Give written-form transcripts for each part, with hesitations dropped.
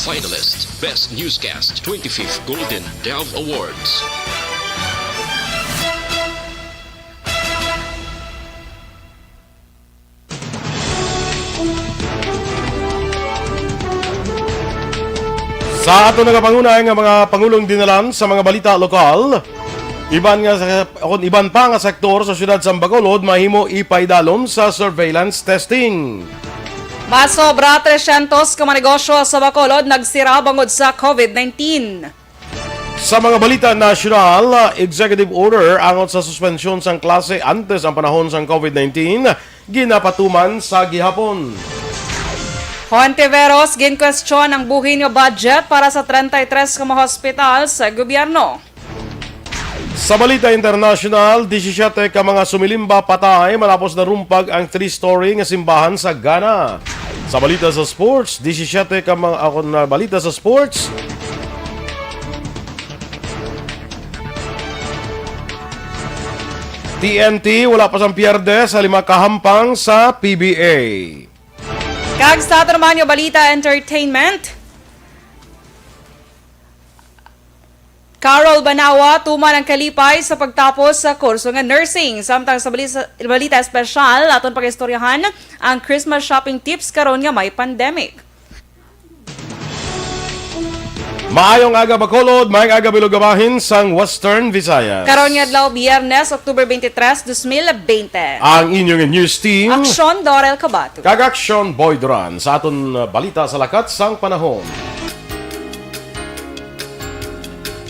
Finalist Best Newscast 25th Golden Dove Awards. Sa ato nagapangunay nga mga pangulong dinalan sa mga balita lokal, iban pa nga sektor sa syudad sa Bacolod mahimo ipaidalom sa surveillance testing. Masobra 300 ka mga negosyo sa Bacolod nagsira bangod sa COVID-19. Sa mga balita nasyonal, executive order angot sa suspensyon sang klase antes ang panahon sang COVID-19 ginapatuman sa gihapon. Hontiveros gin-question ang buhin nga budget para sa 33 ka mga hospital sa gobyerno. Sa balita international, 17 ka mga sumilimba patay malapos na rumpag ang 3-story nga simbahan sa Ghana. Sa balita sa sports, 17 ka mga balita sa sports. TNT wala pa sang pierde sa 5 kahampang sa PBA. Kag sa ato naman yung balita entertainment. Carol Banawa tuman ang kalipay sa pagtapos sa kurso nga nursing. Samtang sa balita espesyal, aton pag-istoryahan ang Christmas shopping tips karon nga may pandemic. Maayong aga Bacolod, maayong aga Bilugabahin sang Western Visayas. Karon nga adlaw Biyernes, October 23, 2020. Ang inyong news team, Aksyon, Dorel, Cabatu. kag Aksyon Duran sa aton balita sa lakat sang panahon.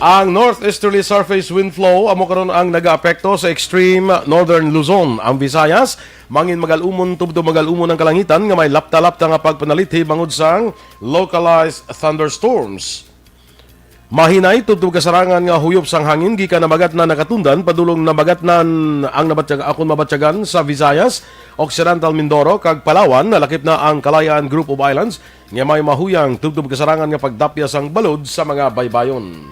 Ang northeasterly surface wind flow amo karon ang nagaapekto sa extreme northern Luzon. Ang Visayas mangin magalumon tubto magalumon ang kalangitan nga may lapta-lapta nga pagpanalithi bangod sang localized thunderstorms. Mahinay tubtob kasarangan nga huyop sang hangin gikan nabagat na nakatundan padulong nabagatnan ang mabatyagan sa Visayas, Occidental Mindoro kag Palawan nalakip na ang Kalayaan Group of Islands nga may mahuyang tubtob kasarangan nga pagdapya sang balod sa mga baybayon.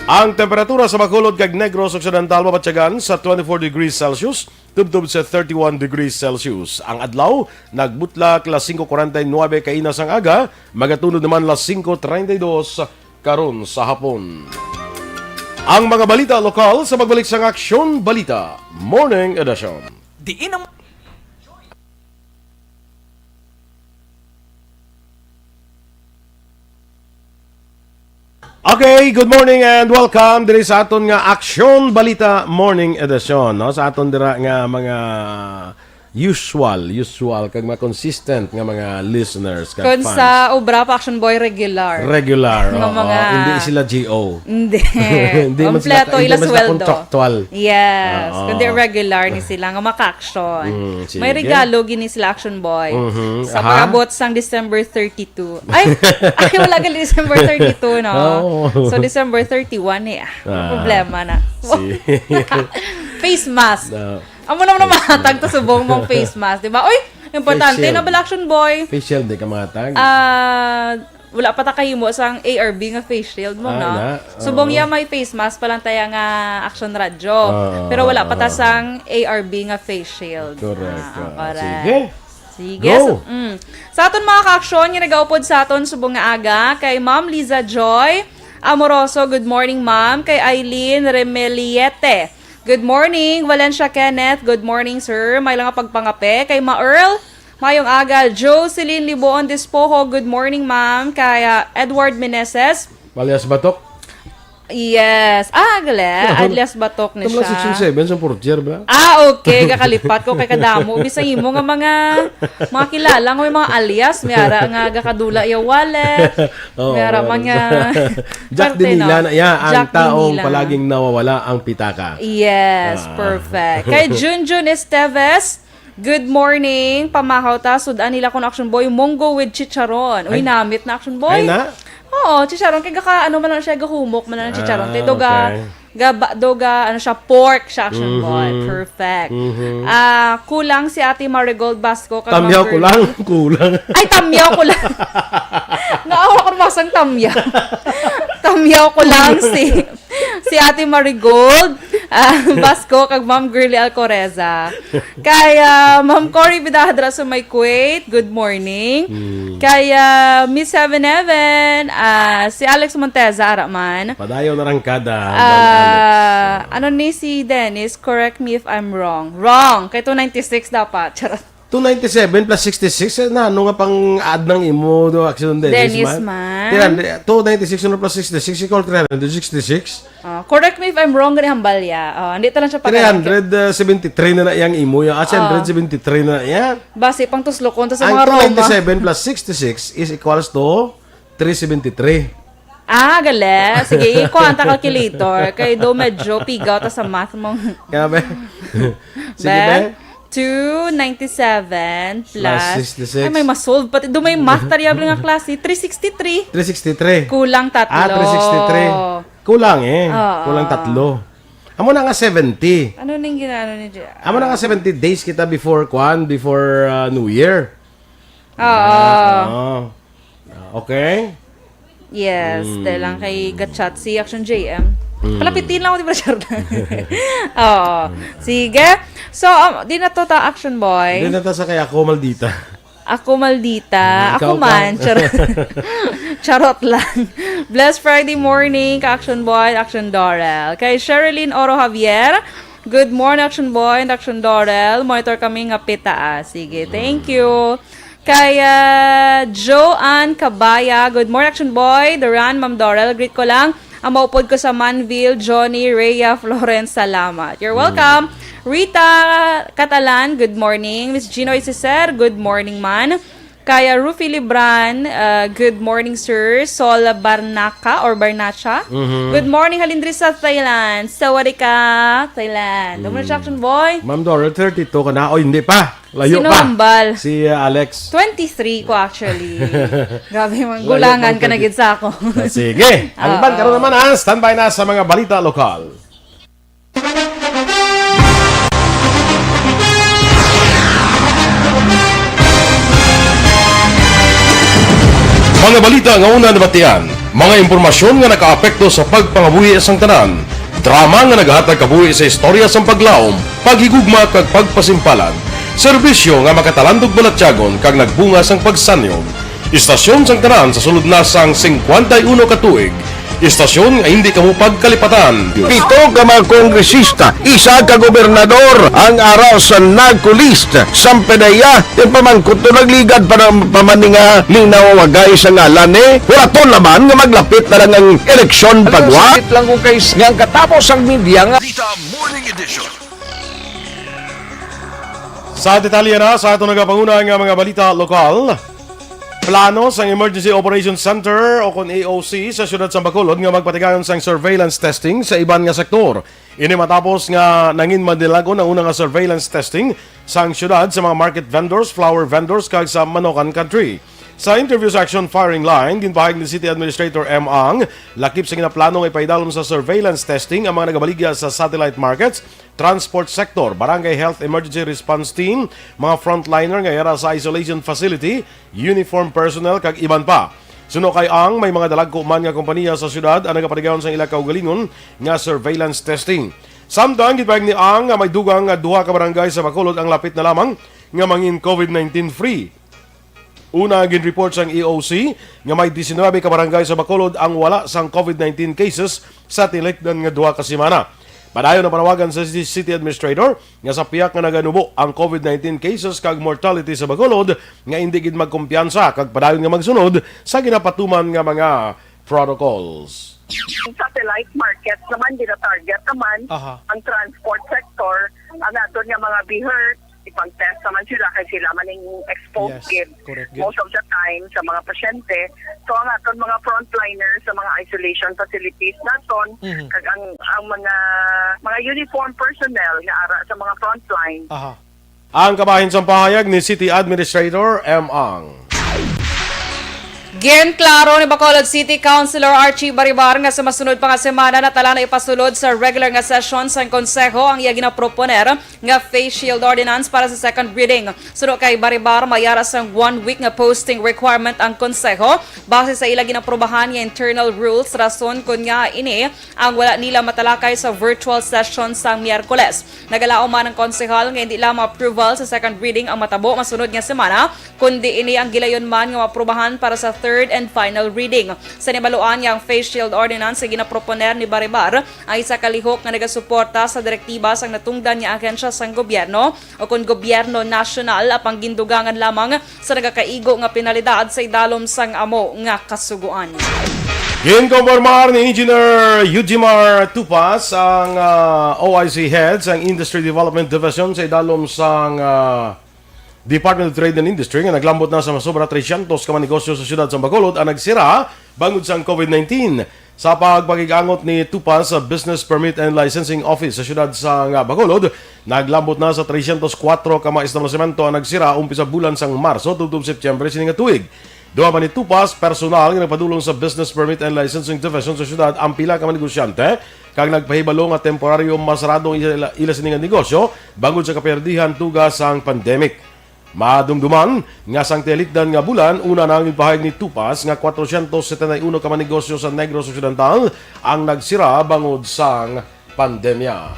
Ang temperatura sa Bacolod kag Negros Occidental mabatyagan sa 24 degrees Celsius tubtob sa 31 degrees Celsius. Ang adlaw nagbutlak las 5:49 kainas ang aga, magatunod naman las 5:32 karon sa hapon. Ang mga balita lokal sa pagbalik sa Aksyon Balita Morning Edition. Diin ang Okay, good morning and welcome diri sa aton nga Aksyon Balita Morning Edition, no? Sa aton dira nga mga usual kag mga consistent nga mga listeners kag Kung fans. sa obra pa Action Boy regular. Regular, mga- hindi sila GO. Hindi. man sila- Kompleto hindi ila man sila sweldo. contractual. Yes. Oo. Kundi regular ni sila nga maka-action. Sige. May regalo gini sila Action Boy. Sa Aha. pag-abot sang December 32. Ay, wala gali December 32, no? Oh. So, December 31 eh. Problema na. Face mask. No. Amo naman mahatag to subong mong face mask, di ba? Uy, importante Face shield. na bala Action Boy. Facial di ka matag. Wala pa ta kahimo sang ARB nga face shield mo, no? na. Subong ya may face mask pa lang taya nga Action Radio. Pero wala pa ta sang ARB nga face shield. Correct. Correct. Sige. Sige. Go. Sa aton mga ka-aksyon, yung nag-aupod sa aton subong nga aga, kay Ma'am Liza Joy Amoroso, good morning ma'am. Kay Eileen Remeliete, good morning. Valencia Kenneth, good morning sir. May lang nga pagpangape. Kay Ma-Earl, mayong aga. Jocelyn Liboon Dispoho, good morning ma'am. Kay Edward Meneses, Malias batok. yes. Adlias Batok ni Tumla siya. section 7 sa portier ba? Okay, kakalipat ko kay kadamo. Bisang imo nga mga kilala nga may mga alias, mayara nga gakadula ya wallet. Mayara man nga Jack parte, Dinila no? na ya ang Jack taong Dinila. palaging nawawala ang pitaka. Yes, perfect. Kay Junjun Esteves, good morning. Pamahaw ta sudan nila kun Action Boy Monggo with chicharon. Uy, namit na Action Boy. Ay na? Oo, chicharon kay gaka ano man lang siya gahumok man lang chicharon. Tay Okay. doga ano siya pork siya Action Boy. Perfect. Kulang si Ate Marigold Basco kag Tamyaw ko lang, kulang. Ay, tamyaw ko lang. Naawa ko masang tamyaw. Tamyaw ko lang si Ate Marigold. Basco, kag Ma'am Girly Alcoreza. Kay Ma'am Cory Bidahadra sa may Kuwait, good morning. Kay Miss 7-Eleven, si Alex Monteza, araman. Padayon na rangkada. Ano ni si Dennis, correct me if I'm wrong. Wrong, kay 296 dapat. Charot. 297 plus 66 na ano nga pang add ng imo do Aksyon Dennis man. 296 no plus 66 equal 366. Correct me if I'm wrong gani hambalya. Hindi ta lang siya pag 373 na yang imo ya. 173 na yan. Base pang tuslokon ta sa Ang mga Roma. 297 plus 66 is equals to 373. Gale. Sige, ikuha ang calculator. Kay do medyo pigaw ta sa math mo. Kaya ba? Sige ba? 297 plus 66. Ay, may masolve. Pati do may math variable nga klase. 363. 363. Kulang tatlo. 363. Kulang Kulang tatlo. Amo na nga 70. Ano ning ginano ni Jay? Amo na nga 70 days kita before New Year. Okay. Yes, dahil lang kay Gatchat si Aksyon JM. Palapitin lang ako, di ba, Charlotte? Sige. So, di na to ta, Action Boy. Di na to sa kaya ako maldita. Ako maldita. Ako man. Charot. Charot lang. Blessed Friday morning, ka-Action Boy, Action Dorel. Kay Sherilyn Oro Javier, good morning, Action Boy and Action Dorel. Monitor kami nga pita. Sige, thank you. Kay Joanne Cabaya, good morning, Action Boy. Duran, Ma'am Dorel, greet ko lang. Ang maupod ko sa Manville, Johnny, Rhea, Florence, salamat. You're welcome. Rita Catalan, good morning. Miss Gino Isiser, good morning man. Kaya Rufi Libran, good morning sir. Sol Barnaca or Barnacha, good morning halindri sa Thailand. Sawadee ka, Thailand. Dumunod siya, Action Boy. Ma'am Dorel, 32 ka na. O, hindi pa. Layo Sino pa. hambal? Si Alex. 23 ko actually. Grabe, gulangan ka na gid sa ako. Sige. Ang ban karon naman standby na sa mga balita lokal. Mga balita nga una nabatian, mga impormasyon nga nakaapekto sa pagpangabuhi sang tanan, drama nga naghatag kabuhi sa istorya sang paglaom, paghigugma kag pagpasimpalan, serbisyo nga makatalandog balatyagon kag nagbunga sang pagsanyog, istasyon sang tanan sa sulod na sang 51 ka tuig, istasyon nga hindi kamo pagkalipatan. Pito ka mga kongresista, isa ka gobernador, ang araw sa nagkulist, sampedaya, yung pamangkot to nagligad para pamaninga linaw wagay sa ngalan huraton naman nga maglapit na lang ang eleksyon pagwa. Sakit lang kung kayo nga katapos ang media nga. Balita Morning Edition. Sa detalye na sa ato nagapanguna nga mga balita lokal, plano sang Emergency Operations Center o kon AOC sa siyudad sa Bacolod nga magpatigayon sang surveillance testing sa iban nga sektor. Ini matapos nga nangin madilagon ang unang nga surveillance testing sang siyudad sa mga market vendors, flower vendors kag sa Manokan Country. Sa interview sa Action Firing Line, ginpahayag ni City Administrator M. Ang, lakip sa ginaplanong ipaidalom sa surveillance testing ang mga nagabaligya sa satellite markets, transport sector, barangay health emergency response team, mga frontliner nga yara sa isolation facility, uniform personnel kag iban pa. Suno kay Ang, may mga dalagko man nga kompanya sa syudad ang nagapatigayon sa ila kaugalingon nga surveillance testing. Samtang gitpahayag ni Ang nga may dugang nga duha ka barangay sa Bacolod ang lapit na lamang nga mangin COVID-19 free. Una gin-report sang EOC nga may 19 ka barangay sa Bacolod ang wala sang COVID-19 cases sa tilikdan nga duha ka semana. Padayon na panawagan sa City Administrator nga sa piyak nga naganubo ang COVID-19 cases kag mortality sa Bacolod nga hindi gid magkumpiyansa kag padayon nga magsunod sa ginapatuman nga mga protocols. Satellite market naman gina-target naman ang transport sector, ang ato nga mga be-hurt, ipang-test naman sila kasi sila man yung exposed most of the time sa mga pasyente. So ang aton mga frontliners sa mga isolation facilities naton, kag ang mga uniform personnel nga ara sa mga frontline. Ang kabahin sa pahayag ni City Administrator M. Ang. Gin klaro ni Bacolod City Councilor Archie Baribar nga sa masunod pa nga semana na tala na ipasulod sa regular nga session sa konseho ang iya ginaproponer nga face shield ordinance para sa second reading. Suno kay Baribar mayara sang 1 week nga posting requirement ang konseho base sa ila ginaprobahan nga internal rules rason kun nga ini ang wala nila matalakay sa virtual session sang Miyerkules. Nagalao man ang konsehal nga hindi lamang approval sa second reading ang matabo masunod nga semana kundi ini ang gilayon man nga maprobahan para sa third and final reading. Sa nibaluan nga ang face shield ordinance sa ginaproponer ni Baribar ay isa kalihok nga nagasuporta sa direktiba sang natungdan nga ahensya sang gobyerno o kung gobyerno nasyonal apang gindugangan lamang sa nagakaigo nga penalidad sa idalom sang amo nga kasuguan. Ginkonformar ni Engineer Eugimar Tupas ang OIC Heads ang Industry Development Division sa idalom sang Department of Trade and Industry nga naglambot na sa masobra 300 ka mga negosyo sa siyudad sa Bacolod ang nagsira bangod sa COVID-19. Sa pagpagigangot ni Tupas sa Business Permit and Licensing Office sa siyudad sa Bacolod, naglambot na sa 304 ka mga establishmento ang nagsira umpisa bulan sang Marso tubtob Setyembre sining nga tuig. Duha man ni Tupas, personal nga nagpadulong sa Business Permit and Licensing Division sa siyudad ang pila ka mga negosyante kag nagpahibalo nga temporaryo masaradong ila sining nga negosyo bangod sa kaperdihan tugas sang pandemic. Madumduman nga sang telikdan nga bulan, una nang ipahayag ni Tupas nga 471 ka mga negosyo sa Negros Occidental ang nagsira bangod sang pandemya.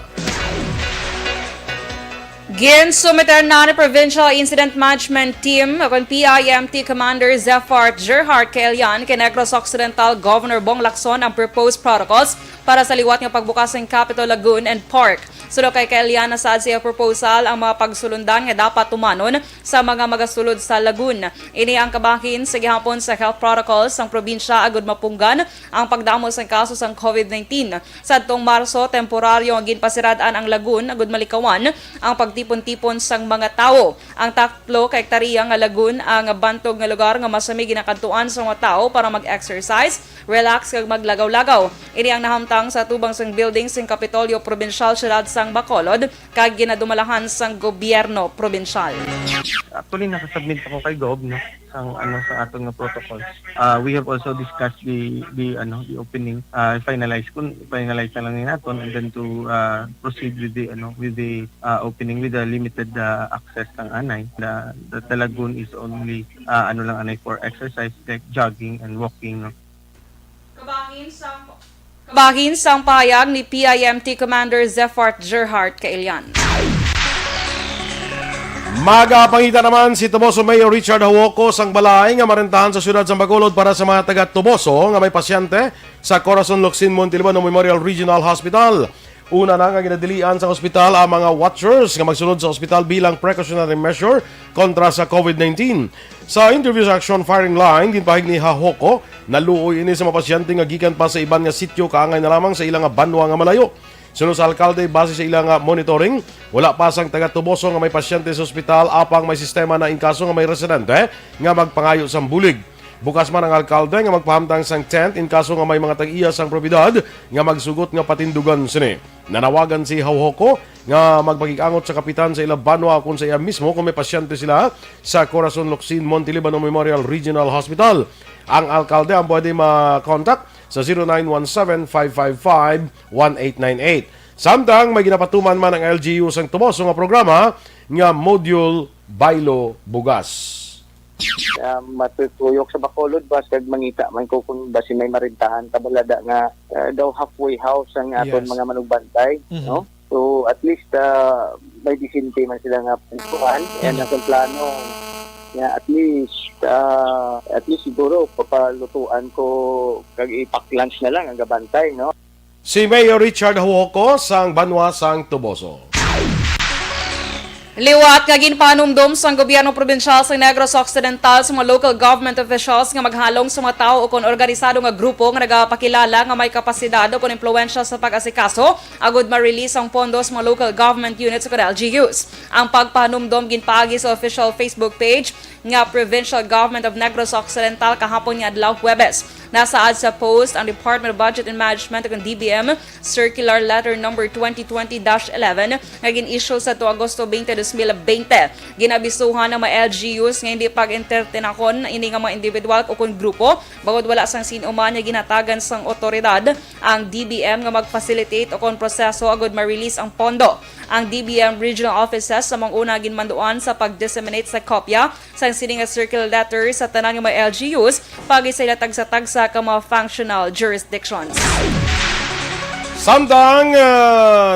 Ginsumiter na ni Provincial Incident Management Team o PIMT Commander Zefart Gerhard Kaelian kay Negros Occidental Governor Bong Lacson ang proposed protocols para sa liwat nga pagbukas ng Capitol Lagoon and Park. Sulo kay Kaelian na saad siya proposal ang mga pagsulundan nga dapat tumanon sa mga magasulod sa lagoon. Ini ang kabahin sa gihapon sa health protocols ng probinsya agud mapunggan ang pagdamo sa kaso sang COVID-19. Sa atong Marso, temporaryo ang ginpasirad-an ang lagoon agud malikawan ang pagtipon-tipon sang mga tawo. Ang 3 ka hektarya nga lagoon ang bantog nga lugar nga masami ginakadtuan sa mga tawo para mag-exercise, relax kag maglagaw-lagaw. Ini ang nahamtang sa tubang sang building sang Kapitolyo Provincial Siyudad sang Bacolod kag ginadumalahan sang gobyerno provincial. Actually nakasubmit ako kay Gob no sa atong nga protocol. We have also discussed the opening, finalize na lang ni naton and then to proceed with the opening with the limited access ng anay. The lagoon is only anay for exercise like jogging and walking no. Kabahin sang payag ni PIMT Commander Zefart Gerhard Kaelian. Magapangita naman si Toboso Mayor Richard Hawoko sang balay nga marentahan sa siyudad sa Bacolod para sa mga taga Toboso nga may pasyente sa Corazon Locsin Montalbano Memorial Regional Hospital. Una na nga ginadilian sa ospital ang mga watchers nga magsunod sa ospital bilang precautionary measure kontra sa COVID-19. Sa interview sa Aksyon firing line, ginpahig ni Hahoko na luoy ini sa mga pasyente nga gikan pa sa iban nga sityo kaangay na lamang sa ilang nga banwa nga malayo. Sunod sa alkalde, base sa ilang monitoring, wala pa sang taga Toboso nga may pasyente sa ospital apang may sistema na inkaso nga may residente nga magpangayo sa bulig. Bukas man ang alkalde nga magpahamtang sang tent in kaso nga may mga tag-iya sang probidad nga magsugot nga patindugan sini. Nanawagan si Hauhoko nga magpagikangot sa kapitan sa ilang banwa kung sa iya mismo kung may pasyente sila sa Corazon Locsin Montalbano Memorial Regional Hospital. Ang alkalde ang pwede ma-contact sa 0917-555-1898. Samtang may ginapatuman man ang LGU sang Toboso nga programa nga Module Bailo Bugas. Matutuyok sa Bacolod bas kag mangita man ko kung basi may marintahan tabalada nga daw halfway house ang aton mga manugbantay no, so at least may disinte man sila nga puntuhan and ang plano nga at least siguro papalutuan ko kag ipack lunch na lang ang gabantay no. Si Mayor Richard Hawoko sang Banwa sang Toboso. Liwat nga ginpanumdum sang gobyerno probinsyal sa Negros Occidental sa mga local government officials nga maghalong sa mga tao o kon organisado nga grupo nga nagapakilala nga may kapasidad o kon impluwensya sa pag-asikaso agud ma-release ang pondo sa mga local government units o LGUs. Ang pagpanumdum ginpaagi sa official Facebook page nga Provincial Government of Negros Occidental kahapon nga adlaw Huwebes. Nasaad sa post ang Department of Budget and Management ug DBM Circular Letter number 2020-11 nga gin-issue sa 2 Agosto 20, 2020. Ginabisuhan ng mga LGUs nga hindi pag-entertainakon ini nga mga individual o kung grupo bagod wala sang sinuman nga ginatagan sang otoridad ang DBM nga mag-facilitate o kung proseso agud ma-release ang pondo. Ang DBM regional offices sa mga una ginmanduan sa pag-disseminate sa kopya sa sining nga circular letter sa tanan nga mga LGUs pag sila tagsa-tagsa ka mga functional jurisdictions. Samtang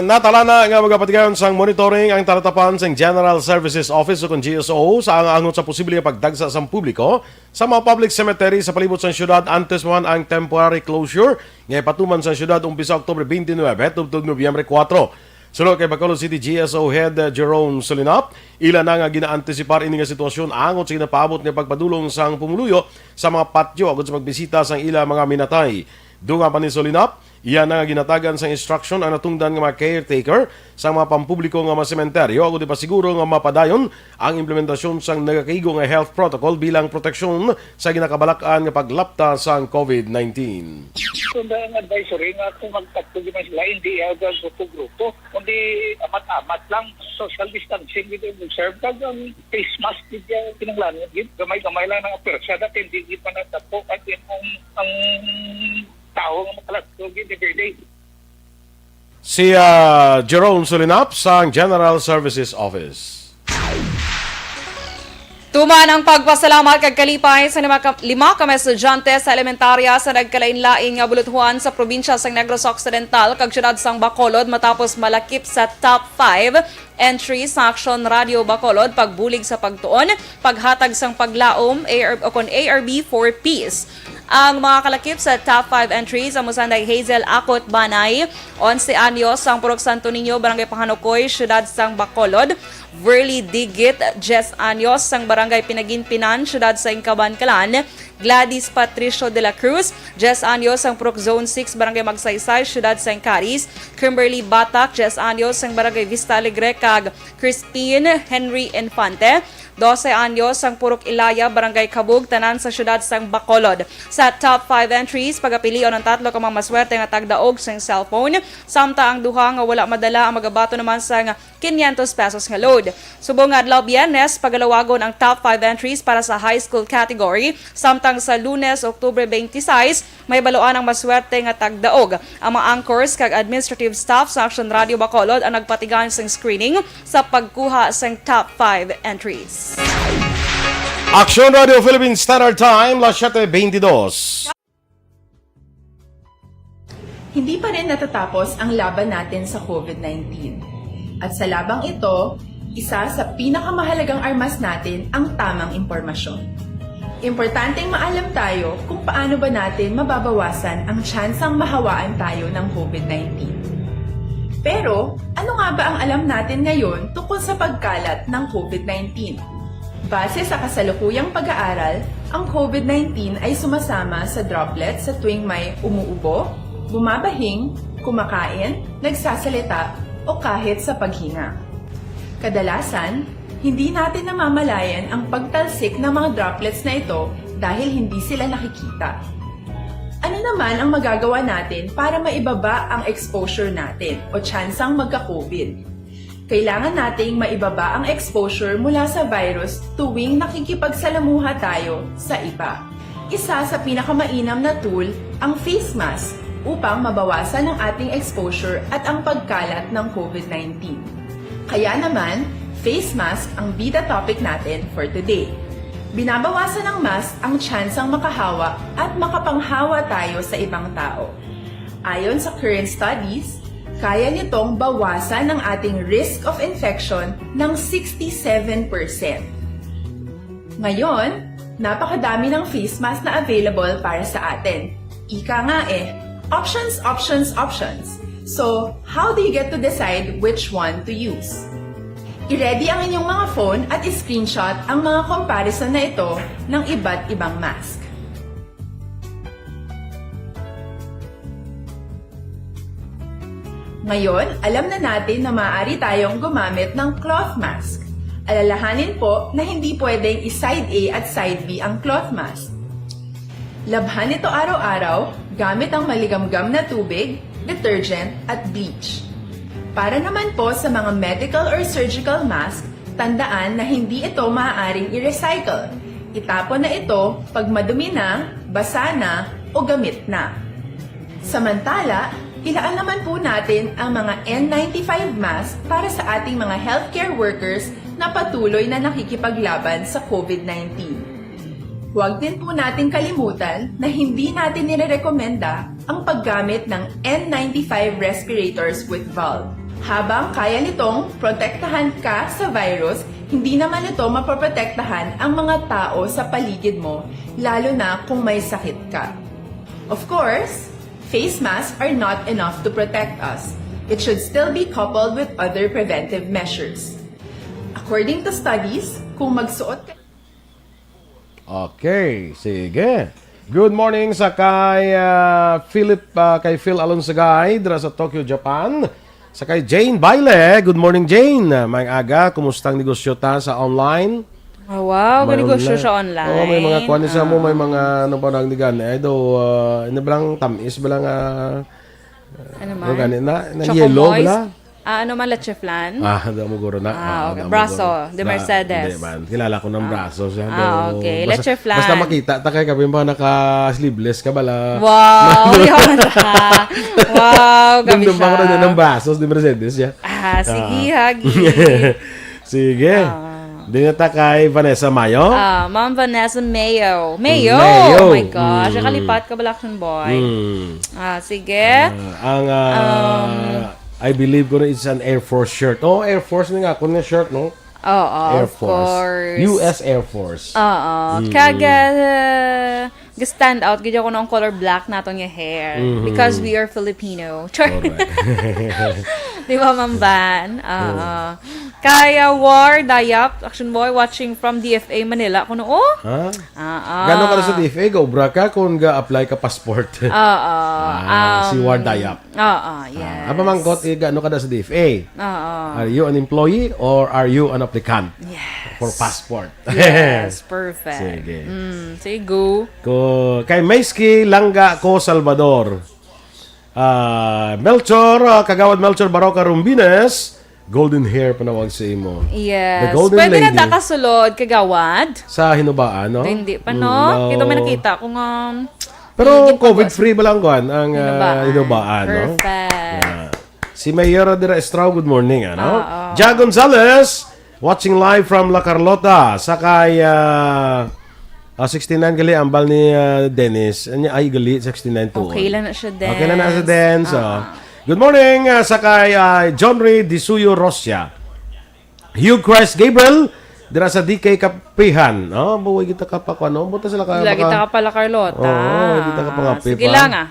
natala na nga magapatigayon sang monitoring ang talatapan sang General Services Office o kung GSO sa angon sa posibleng pagdagsa sa publiko sa mga public cemetery sa palibot sang syudad antes man ang temporary closure nga patuman sa syudad umpisa Oktubre 29 tubtog Nobyembre 4. Sulod kay Bacolod City GSO Head Duran Solinap, ila na nga gina-antisipar ini nga sitwasyon angon sa ginapaabot nga pagpadulong sang pumuluyo sa mga patio agud sa pagbisita sang ila mga minatay. Dunga pa ni Solinap, iyan na nga ginatagan sa instruction ang natungdan nga mga caretaker sa mga pampubliko nga mga sementeryo agud ipasiguro nga mapadayon ang implementasyon sang nagakaigo nga health protocol bilang proteksyon sa ginakabalak-an nga paglapta sang COVID-19. Kung ang advisory nga kung magtatugin na sila, hindi agad grupo-grupo, kundi amat-amat lang, social distancing dito observe kag ang face mask dito pinanglanod dito, gamay-gamay lang ng apersa dati hindi dito pa natapo at ang tao nga makalatugin every day. Si Jerome Solinap sa General Services Office. Tuman ang pagpasalamat kag kalipay sa 5 ka mga estudyante sa elementarya sa nagkalain-laing nga buluthuan sa probinsya sang Negros Occidental kag syudad sang Bacolod matapos malakip sa top 5 entry sa Aksyon Radio Bacolod pagbulig sa pagtuon, paghatag sang paglaom ARB for Peace. Ang mga kalakip sa top 5 entries ang musanday Hazel Akot Banay, 11 anyos sang Purok Santo Niño, Barangay Pahanukoy, syudad sang Bacolod. Verly Digit, 10 anyos sang Barangay Pinaginpinan, syudad sa Incaban, Kalan. Gladys Patricio de la Cruz, 10 anyos sang Purok Zone 6, Barangay Magsaysay, syudad sa Incaris. Kimberly Batak, 10 anyos sang Barangay Vista Alegre, kag Christine Henry Infante, 12 anyos sang Purok Ilaya, Barangay Kabug, tanan sa syudad sang Bacolod. Sa top 5 entries, pagapilion ng 3 ka mga maswerte nga tagdaog sang cellphone, samta ang duha nga wala madala ang magabato naman sang 500 pesos nga load. Subong adlaw Biyernes, pagalawagon ang top 5 entries para sa high school category, samtang sa Lunes, Oktubre 26, may baluan ang maswerte nga tagdaog. Ang mga anchors kag administrative staff sa Aksyon Radio Bacolod ang nagpatigan sang screening sa pagkuha sang top 5 entries. Aksyon Radio Philippine Standard Time, 7:22. Hindi pa rin natatapos ang laban natin sa COVID-19. At sa labang ito, isa sa pinakamahalagang armas natin ang tamang impormasyon. Importanteng maalam tayo kung paano ba natin mababawasan ang tsansang mahawaan tayo ng COVID-19. Pero, ano nga ba ang alam natin ngayon tungkol sa pagkalat ng COVID-19? Base sa kasalukuyang pag-aaral, ang COVID-19 ay sumasama sa droplets sa tuwing may umuubo, bumabahing, kumakain, nagsasalita, o kahit sa paghinga. Kadalasan, hindi natin namamalayan ang pagtalsik ng mga droplets na ito dahil hindi sila nakikita. Ano naman ang magagawa natin para maibaba ang exposure natin o tsansang magka-COVID? Kailangan nating maibaba ang exposure mula sa virus tuwing nakikipagsalamuha tayo sa iba. Isa sa pinakamainam na tool ang face mask upang mabawasan ang ating exposure at ang pagkalat ng COVID-19. Kaya naman, face mask ang bida topic natin for today. Binabawasan ng mask ang tsansang makahawa at makapanghawa tayo sa ibang tao. Ayon sa current studies, kaya nitong bawasan ang ating risk of infection ng 67%. Ngayon, napakadami ng face mask na available para sa atin. Ika nga options, options, options. So, how do you get to decide which one to use? I-ready ang inyong mga phone at i-screenshot ang mga comparison na ito ng iba't ibang mask. Ngayon, alam na natin na maaari tayong gumamit ng cloth mask. Alalahanin po na hindi pwedeng i-side A at side B ang cloth mask. Labhan ito araw-araw gamit ang maligamgam na tubig, detergent at bleach. Para naman po sa mga medical or surgical mask, tandaan na hindi ito maaaring i-recycle. Itapon na ito pag madumi na, basa na, o gamit na. Samantala, ilaan naman po natin ang mga N95 mask para sa ating mga healthcare workers na patuloy na nakikipaglaban sa COVID-19. Huwag din po natin kalimutan na hindi natin nirerekomenda ang paggamit ng N95 respirators with valve. Habang kaya nitong protektahan ka sa virus, hindi naman ito mapoprotektahan ang mga tao sa paligid mo, lalo na kung may sakit ka. Of course, face masks are not enough to protect us. It should still be coupled with other preventive measures. According to studies, kung magsuot ka... Okay, sige. Good morning sa kay kay Phil Alonsagay dira sa Tokyo, Japan. Sa kay Jane Baile. Good morning, Jane. May aga, kumustang negosyo ta sa online? Oh, wow, negosyo siya online. Oh, may mga kwanisa mo, may mga ano ba nang digan. Do ano ba lang tamis ba lang ano man? yellow ba? Ano man, leche flan? Damo guro na. Okay. Braso, de Mercedes. Hindi man. Kilala ko ng braso siya. Okay. Leche flan. Basta makita, takay ka ba naka-sleeveless ka bala. Wow! Yun ka. Wow, gabi siya. Dumdum na ng brasos de Mercedes siya. Sige, hagi. Sige. Dinata kay Vanessa Mayo. Ma'am Vanessa Mayo. Mayo! Oh my gosh. Kalipat ka bala, action boy. Sige. I believe ko na it's an Air Force shirt. Oh, Air Force na nga. Kung na shirt, no? Air Of course. US Air Force. Stand out gid ako ng color black naton yung hair because we are Filipino. Di ba, Ma'am Van? Kaya War Dayap, Action Boy, watching from DFA Manila. Kuno Gano'n ka na sa DFA? Gobra ka kung ga-apply ka passport. Si War Dayap. Yes. Mangkot, gano'n ka na sa DFA? Are you an employee or are you an applicant? Yes. For passport. Yes, perfect. Sige. Sige, go. Kay Mayski Langga Ko Salvador. Melchor, Kagawad Melchor Baroka Rumbines. Golden hair panawag sa imo. Yes. The golden Pwede lady. na kasulod, Kagawad. Sa hinubaan, no? Hindi pa, no? Ito may nakita kung pero COVID-free ba lang kuan ang hinubaan, no? Perfect. Si Mayor Dira Estrao, good morning, ano? Ja Gonzalez, watching live from La Carlota. Sakay 69 gali ambal ni Dennis. Ay gali 69 to. Okay lang na siya, Dennis. Okay lang na sa Dennis. Good morning sakay John Ray Disuyo Rosia. Hugh Christ Gabriel dira sa DK Kapihan. Buhay kita ka pa ano? Buta sila ka. Lagi ta ka pala Carlota. Kita ka pa nga Sige lang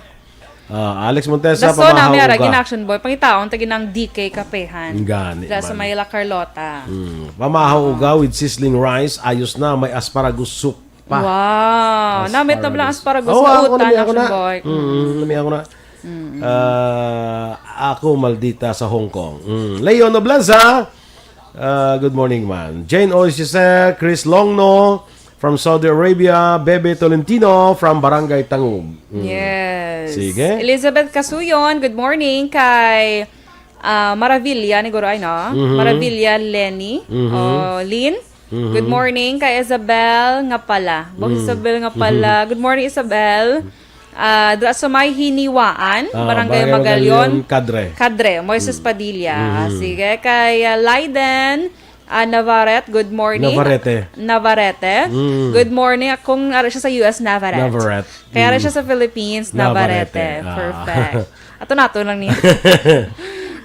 Alex Montesa Daso na may aragin action boy. Pangitaon tagi ng DK Kapihan. Gani. Dira sa Mayla Carlota. Pamahaw uga with sizzling rice. Ayos na may asparagus soup pa. Wow. Namit na blang asparagus sa utan action boy. Nami ako na. Ako maldita sa Hong Kong. Leon Oblaza. Good morning, man. Jane Oisise, Chris Longno from Saudi Arabia, Bebe Tolentino from Barangay Tangub. Yes. Sige. Elizabeth Casuyon, good morning kay Maravilla ni Goray, no? Maravilla Lenny Lynn. Good morning kay Isabel nga pala. Isabel nga pala. Good morning, Isabel. Dra sa may hiniwaan, Barangay Magalyon, Kadre, Moises Padilla. Sige, kay Leiden Navarrete, good morning. Navarrete. Good morning. Kung ara siya sa US, Navarrete. Kaya ara siya sa Philippines, Navarrete. Perfect. Ato nato lang niya.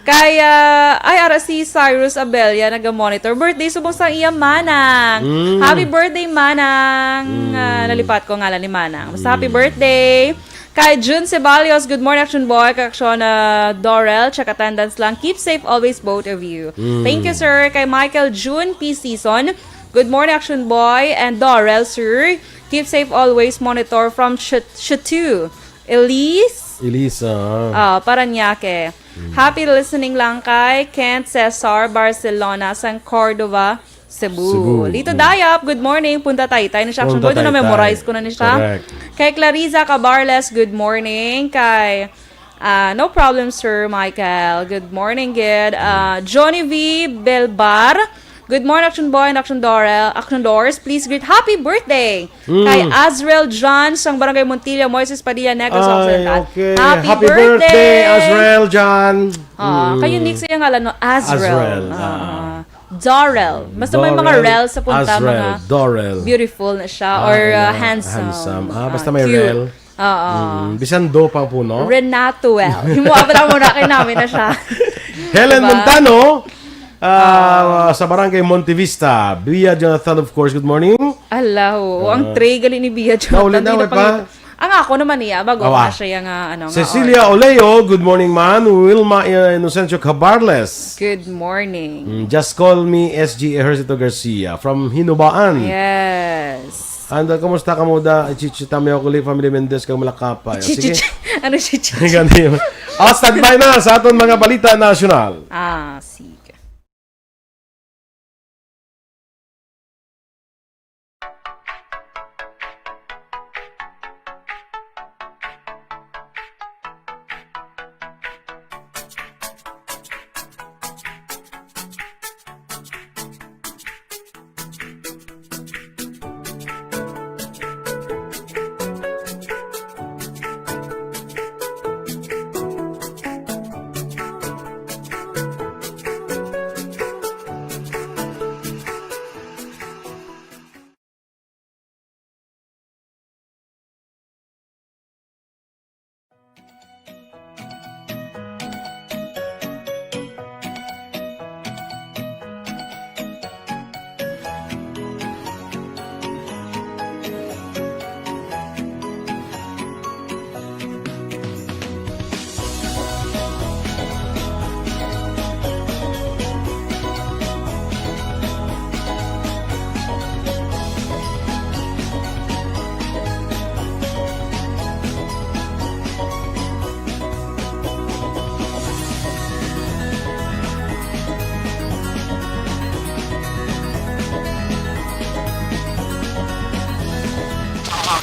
Kaya, ara si Cyrus Abelia nag-monitor. Birthday subong sa iya Manang. Happy birthday, Manang. Nalipat ko ngalan ni Manang. Basta happy birthday. Kay June Ceballos, good morning, Action Boy. Kay Aksyon Dorel, check attendance lang. Keep safe always, both of you. Thank you, sir. Kay Michael June P. Season, good morning, Action Boy. And Dorel, sir. Keep safe always, monitor from Chatu. Elisa. Paranaque. Happy listening lang kay Kent Cesar Barcelona, San Cordova Cebu. Lito Dayap, good morning. Punta Taytay na siya. Aksyon Punta boy, ito na Taytay. memorize ko na ni siya. Correct. Kay Clariza Cabarles, good morning. Kay no problem, Sir Michael. Good morning, Gid. Johnny V. Belbar, good morning, Aksyon Boy and Aksyon Dorel. Aksyon Doors, please greet happy birthday kay Azrael John sang Barangay Montilla, Moises Padilla, Negros Occidental. Okay. Happy birthday, Azrael John. Kayo Nick siya nga no, Azrael. Dorel. Basta may mga Dorel, rel sa punta, Azrael, mga Dorel. beautiful na siya or handsome. Basta may cute. rel. Bisan do pa po, no? Renatuel. Himuabala muna kay namin na siya. Helen Diba? Montano, sa Barangay Montevista. Bia Jonathan, of course, good morning. Alaho, ang tray gali ni Bia Jonathan. Naulit pa. Ang ako naman niya, bago nga siya yung Cecilia Oleo, good morning man. Wilma Inocencio Cabarles. Good morning. Just call me SG Ejercito Garcia from Hinubaan. Yes. Anda, kumusta ka mo da? Chichitami ako ulit, Family Mendez, kang malakapay. Sige. Ano chichi? Ganun. Standby na sa aton mga balita nasyonal. Sige.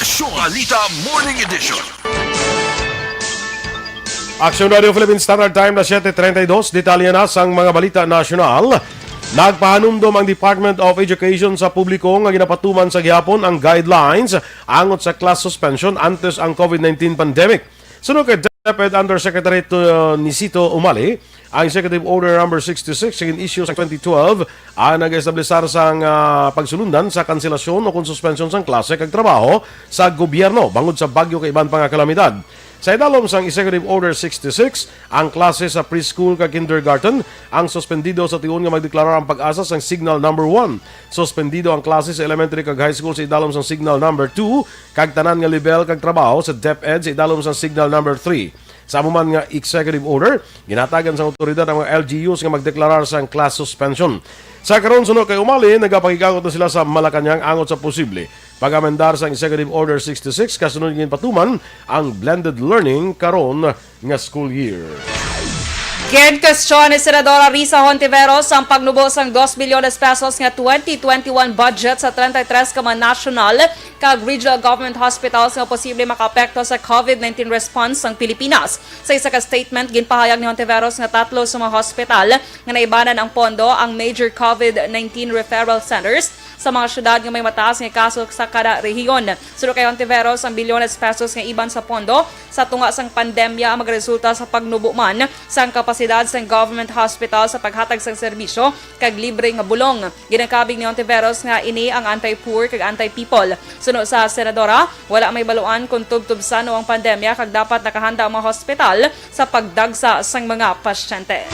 Aksyon Balita Morning Edition. Aksyon Radio Philippines Standard Time na 7:32. Detalye na sang mga balita nasyonal. Nagpahanumdom ang Department of Education sa publiko nga ginapatuman sa gihapon ang guidelines angot sa class suspension antes ang COVID-19 pandemic. Sunod kay DepEd Undersecretary Nisito Umali, ang Executive Order No. 66 sa issue sa 2012 ang nag-establisar sang pagsulundan sa kanselasyon o kung suspension sang klase kag trabaho sa gobyerno bangod sa bagyo kay iban pang kalamidad. Sa idalom sang Executive Order 66, ang klase sa preschool kag kindergarten ang suspendido sa tiun nga magdeklarar ang pag-asa sang Signal No. 1. Suspendido ang klase sa elementary kag high school sa idalom sang Signal No. 2 kag tanan nga level kag trabaho sa DepEd sa idalom sang Signal No. 3. Sa amuman nga executive order, ginatagan sa otoridad ang mga LGUs nga magdeklarar sang class suspension. Sa karon sunod kay Umali, nagapagigagot na sila sa Malacañang angot sa posible pag-amendar sa Executive Order 66 kasunod ngin patuman ang blended learning karon nga school year. Gid question ni Senadora Risa Hontiveros ang pagnubos ng 2 bilyones pesos nga 2021 budget sa 33 ka mga national kag regional government hospitals nga posible makaapekto sa COVID-19 response ng Pilipinas. Sa isa ka statement, ginpahayag ni Hontiveros nga 3 sa mga hospital nga naibanan ang pondo ang major COVID-19 referral centers sa mga syudad nga may mataas nga kaso sa kada rehiyon. Sunod kay Hontiveros, ang bilyones pesos nga iban sa pondo sa tunga sang pandemya ang magresulta sa pagnubo man sang kapasidad sang government hospital sa paghatag sang serbisyo kag libre nga bulong. Ginakabig ni Hontiveros nga ini ang anti-poor kag anti-people. Sunod sa senadora, wala may baluan kung tubtubsan o ang pandemya kag dapat nakahanda ang mga hospital sa pagdagsa sang mga pasyente.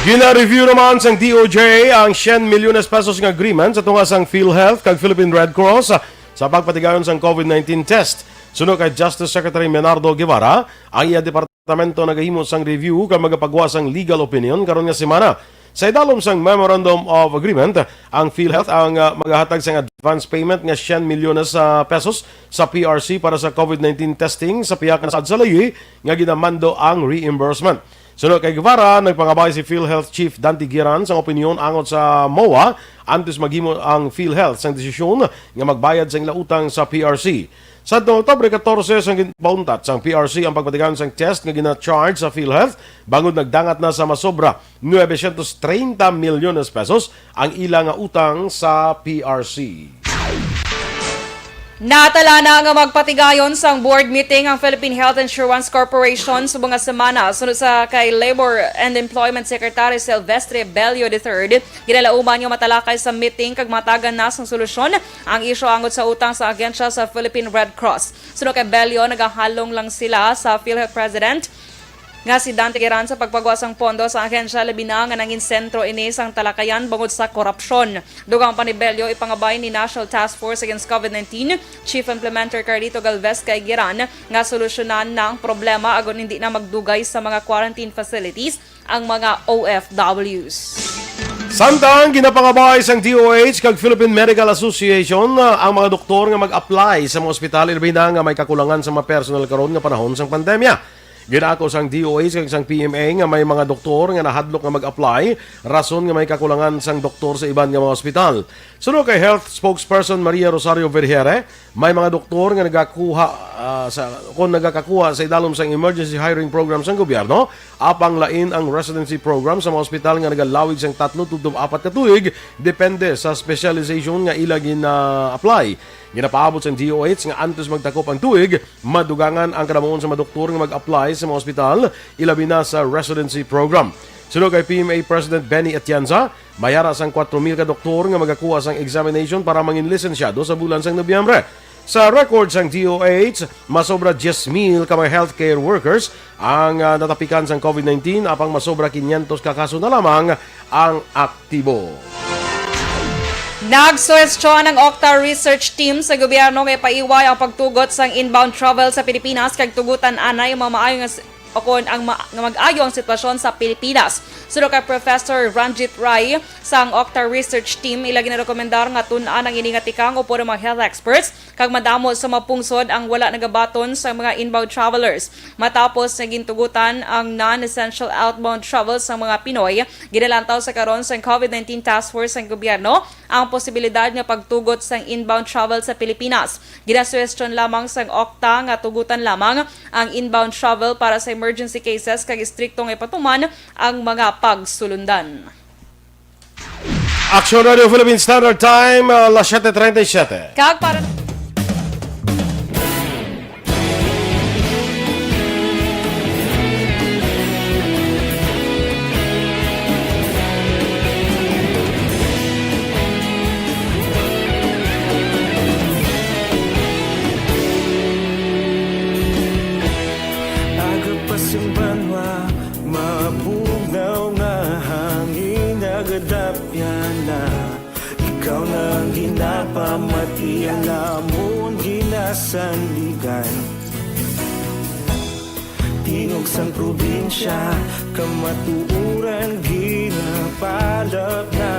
Gina-review naman sang DOJ ang 10 milyones pesos ng agreement sa tunga sang PhilHealth kag Philippine Red Cross sa pagpatigayon sang COVID-19 test. Sunod kay Justice Secretary Menardo Guevara, ang iya departamento nagahimo sang review kag magapagawa sang legal opinion karon nga semana. Sa idalom sang Memorandum of Agreement, ang PhilHealth ang maghahatag sang advance payment nga 10 milyones pesos sa PRC para sa COVID-19 testing sa piyak na sa layi nga ginamando ang reimbursement. Sunod kay Guevara, nagpangabay si PhilHealth Chief Dante Giran sa opinyon angot sa MOA antes maghimo ang PhilHealth sang desisyon nga magbayad sa ila utang sa PRC. Sa Oktubre 14 sang pauntat sang PRC ang pagpatigan sang test nga gina-charge sa PhilHealth bangod nagdangat na sa masobra 930 milyones pesos ang ila nga utang sa PRC. Natala na nga magpatigayon sang board meeting ang Philippine Health Insurance Corporation sa mga semana sunod sa kay Labor and Employment Secretary Silvestre Bello III. Ginalauman nga matalakay sa meeting kag matagan na sang solusyon ang isyu angot sa utang sa agensya sa Philippine Red Cross. Sunod kay Bello, nagahalong lang sila sa PhilHealth President nga si Dante Giran sa pagpagawas ang pondo sa ahensya labi na nga nangin sentro ini sang talakayan bangod sa korupsyon. Dugang pa ni Bello ipangabay ni National Task Force Against COVID-19 Chief Implementer Carlito Galvez kay Giran nga solusyonan ng problema agon hindi na magdugay sa mga quarantine facilities ang mga OFWs. Samtang ginapangabay sang DOH kag Philippine Medical Association ang mga doktor nga mag-apply sa mga ospital labi na nga may kakulangan sa mga personal karon nga panahon sang pandemya. Ginako sang DOH kag sang PMA nga may mga doktor nga nahadlok nga mag-apply rason nga may kakulangan sang doktor sa iban nga mga ospital. Sunod kay Health Spokesperson Maria Rosario Vergere, may mga doktor nga nagakakuha sa idalom sang emergency hiring program sang gobyerno, apang lain ang residency program sa mga ospital nga nagalawig sang 3 tudtong 4 ka tuig depende sa specialization nga ila gina-apply. Ginapaabot sa DOH nga antes magtakop ang tuig, madugangan ang kadamuon sa mga doktor nga mag-apply sa mga ospital, ilabi na sa residency program. Sunod kay PMA President Benny Atienza, mayara sang 4,000 ka doktor nga magakuha sang examination para mangin lisensyado sa bulan sang Nobyembre. Sa record sang DOH, masobra 10,000 ka mga healthcare workers ang natapikan sang COVID-19, apang masobra 500 ka kaso na lamang ang aktibo. Nagsuwestyon ang Octa Research Team sa gobyerno kay paiway ang pagtugot sang inbound travel sa Pilipinas kag tugutan anay mamaayo nga mag-ayo ang sitwasyon sa Pilipinas. Sunod kay Professor Ranjit Rai sa Octa Research Team, ila ginarekomendar nga tun-an ang iningatikang o puro mga health experts kag madamo sa mapungsod ang wala nagabaton sa mga inbound travelers. Matapos naging tugutan ang non-essential outbound travel sa mga Pinoy, ginalantaw sa karon sa COVID-19 Task Force ng gobyerno ang posibilidad nga pagtugot sa inbound travel sa Pilipinas. Ginasuwestyon lamang sa Octa nga tugutan lamang ang inbound travel para sa emergency cases kag istriktong ipatuman ang mga pagsulundan. Aksyon Radio Philippine Standard Time, alas 7:37. Kag para ikaw nang ginapamati ang amon ginasanligan. Tingog sang probinsya kamatuuran ginapalap na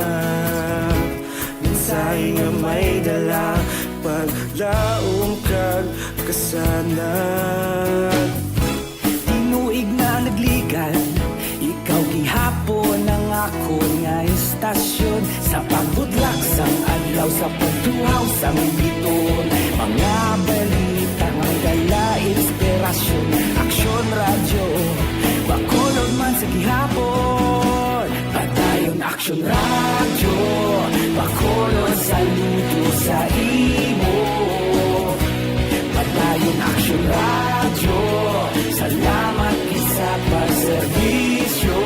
minsay nga may dala paglaom kag kasanag. Tinuig na nagligan ikaw gihapon ang ako nga istasyon sa pagbudlak sang adlaw sa pagtuhaw sa biton. Mga balita nga dala inspirasyon. Aksyon radyo bakulod man sa gihapon. Padayon Aksyon radyo bakulod sa luto sa imo. Padayon Aksyon radyo salamat sa pagserbisyo.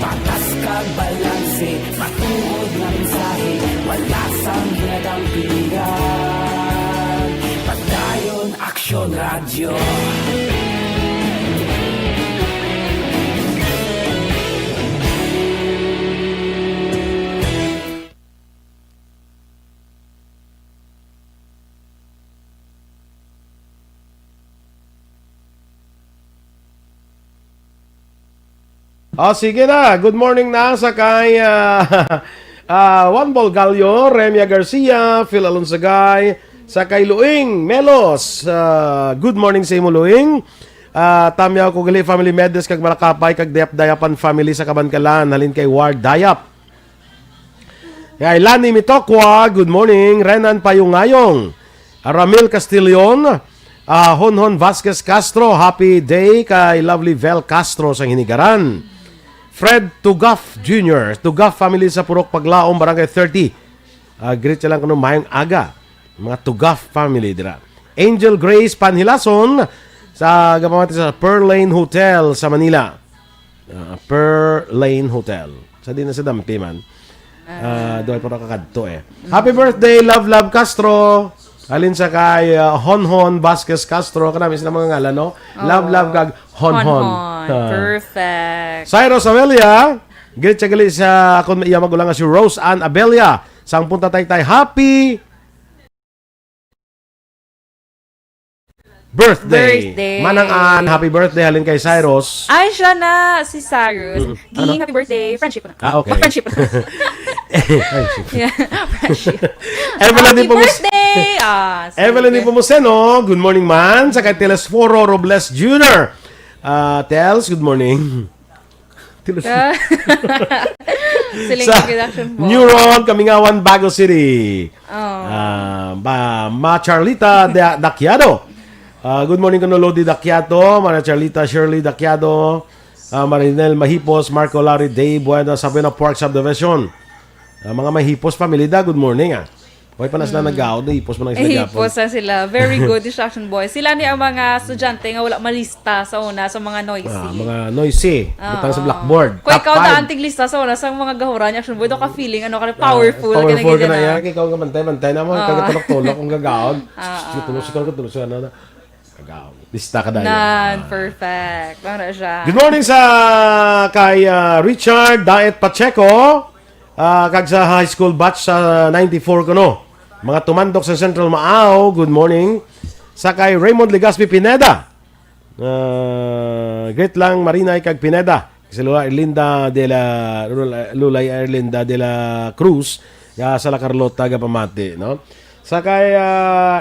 Patas kag balanse, matuod na mensahe, wala sang ginadampingan. Padayon Aksyon radyo. Sige na. Good morning na sa kay Juan Bolgallo, Remia Garcia, Phil Alonsagay, sa kay Luing Melos. Good morning sa imo, Luing. Tamyaw ko gali family Medes kag Malakapay kag Dayap-Dayapan family sa Kabankalan halin kay Ward Dayap. Kay Lani Mitokwa, good morning. Renan Payungayong, Ramil Castillon, Honhon Vasquez Castro, happy day kay lovely Vel Castro sa Hinigaran. Fred Tugaf Jr., Tugaf family sa Purok Paglaom, Barangay 30. Greet siya lang kung mayong aga. Mga Tugaf family dira. Angel Grace Panhilason sa gamamati sa Pearl Lane Hotel sa Manila. Pearl Lane Hotel. Sa din na sa Dampi man. Doon po nakakadto eh. Happy birthday, Love Castro. Alin sa kay Honhon Vasquez Castro. Kanami sila mga ngalan, no? Love kag Honhon. Perfect. Cyrus Abelia. Greet siya gali sa akong iya magulang si Rose Ann Abelia. Sang punta tay happy birthday. Manang happy birthday halin kay Cyrus. Ay, siya na si Cyrus. Ging happy birthday. Friendship na. Okay. Friendship na. Friendship. Yeah, friendship. Evelyn Happy birthday! Evelyn Ipomuseno, good morning man. Sa kay Telesforo Robles Jr. Tels, good morning. Siling sa production po. Neuron, Kamingawan, Bago City. Ma Charlita Daquiado. Good morning kuno Lodi Daquiato, Mana Charlita Shirley Daquiado, Marinel Mahipos, Marco Larry Day, Buena Sabina Park Subdivision. Mga Mahipos family da, good morning Hoy pa na sila nag-out, hipos mo na sila gapon. Hipos na sila. Very good distraction boys. Sila ni ang mga estudyante nga wala malista sa una sa mga noisy. Mga noisy. Butang sa blackboard. Kung ikaw na anting lista sa una sa mga gahuran action boy, do ka feeling ano ka powerful ka na yan. Ikaw nga bantay naman. Kagtulok-tulok kung gagaon. Tulog ano na. Gagaon. Lista ka dahil. Perfect. Ano siya? Good morning sa kay Richard Daet Pacheco. Kag sa high school batch sa 94 kuno. Mga tumandok sa Central Maaw, good morning. Sa kay Raymond Legaspi Pineda. Great lang Marinay kag Pineda. Si Lula Erlinda de la Cruz sa La Carlota Gapamati, no? Sa kay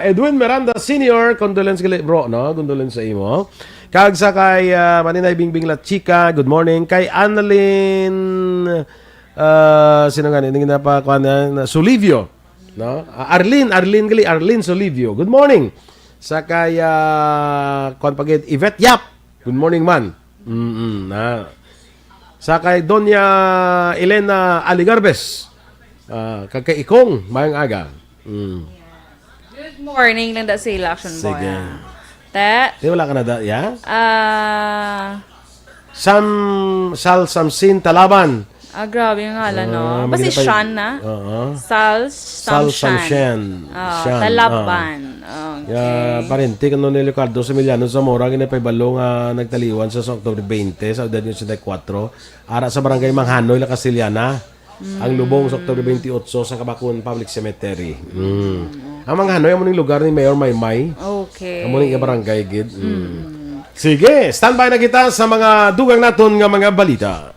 Edwin Miranda Senior, condolence bro, no? Condolence sa imo. Kag sa kay Marinay Bingbing La Chica, good morning. Kay Annalyn sino nga hindi na pa Solivio, no? Arlene Solivio, good morning. Sa kaya Yvette Yap, good morning man. Sa kay Doña Elena Aligarbes, kay Ikong mayang aga. Good morning lang da sa election boy. Sige. Te wala ka na da, ya? Samsin Talaban. Grabe yung ngalan, no? Basta Sean na? Samshan. Talaban. Okay. Parente, kano ni Ricardo sa Emiliano Zamora, ginapay balong nagtaliwan sa October 20, sa edad niya 74. Ara sa barangay Manghanoy, La Castillana. Ang lubong sa October 28 sa Cabatu Public Cemetery. Ang Manghanoy, ang muning lugar ni Mayor Maymay. Okay. Ang muning barangay, gid. Sige, standby na kita sa mga dugang naton nga mga balita.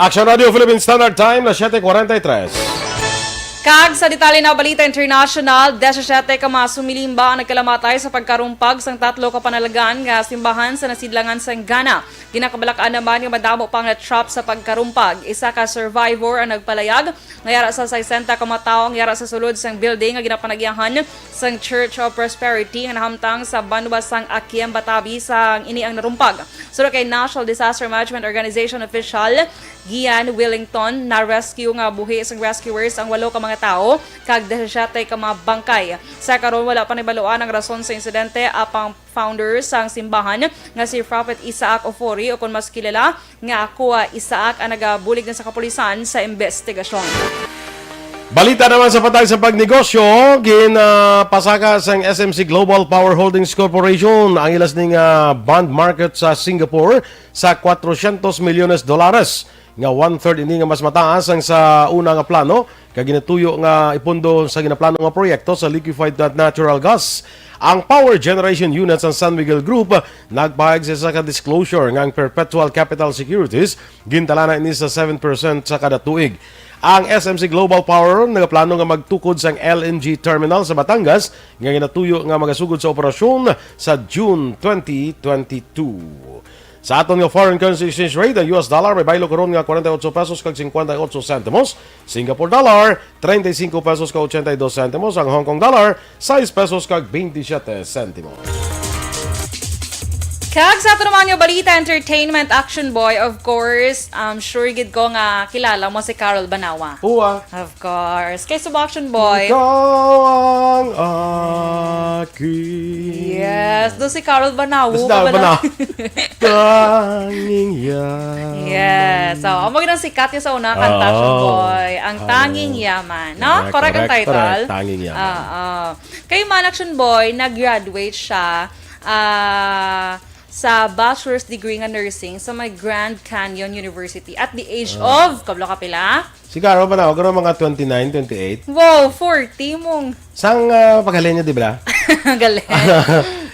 Aksyon Radio Philippine Standard Time na 7:43. Kag sa detalye na balita international, 17 ka mga sumilimba ang nagkalamatay sa pagkarumpag sang 3 ka panalagan nga simbahan sa nasidlangan sa Ghana. Ginakabalakaan naman nga madamo pang na-trap sa pagkarumpag. Isa ka survivor ang nagpalayag nga yara sa 60 ka mga tawo ang yara sa sulod sang building nga ginapanagyahan sang Church of Prosperity nga nahamtang sa Banwa sang Aksyon Batabi sang ini ang narumpag. Sura kay National Disaster Management Organization official Gian Wellington na rescue nga buhi isang rescuers ang 8 ka mga tao kag 17 ka mga bangkay. Sa karon wala pa nibaluan ang rason sa insidente apang founder sang simbahan nga si Prophet Isaac Ofori o kung mas kilala nga Akua Isaac ang nagabulig na sa kapulisan sa investigasyon. Balita naman sa patay sa pagnegosyo, ginapasaka sang SMC Global Power Holdings Corporation ang ilas ning bond market sa Singapore sa $400 milyones. Nga 1/3 ini nga mas mataas ang sa una nga plano kag ginatuyo nga ipundo sa ginaplano nga proyekto sa liquefied natural gas. Ang power generation units ng San Miguel Group nagpahayag sa disclosure nga ang perpetual capital securities gintalana ini sa 7% sa kada tuig. Ang SMC Global Power nagaplano nga magtukod sang LNG terminal sa Batangas nga ginatuyo nga magasugod sa operasyon sa June 2022. Sa aton nga foreign currency exchange rate, ang US dollar may baylo karon nga 48 pesos kag 58 centimos, Singapore dollar 35 pesos kag 82 centimos, ang Hong Kong dollar 6 pesos kag 27 centimos. Kag sa ito naman yung balita, entertainment action boy, of course, sure gid ko nga kilala mo si Carol Banawa. Uwa. Of course. Kay sub action boy. Ikaw ang aking. Yes, do si Carol Banawa. Tanging yaman. Yes. So, ang magandang sikat yung sa una kanta action boy. Ang Tanging Yaman. No? Correct ang title. Correct. Tanging Yaman. Kay man action boy, nag-graduate siya sa bachelor's degree nga nursing sa may Grand Canyon University at the age of, kablo ka pila? Sigaro ba na? Huwag mga 29, 28. Wow, 40 mong. Sang paghalin niya, di ba? Galing.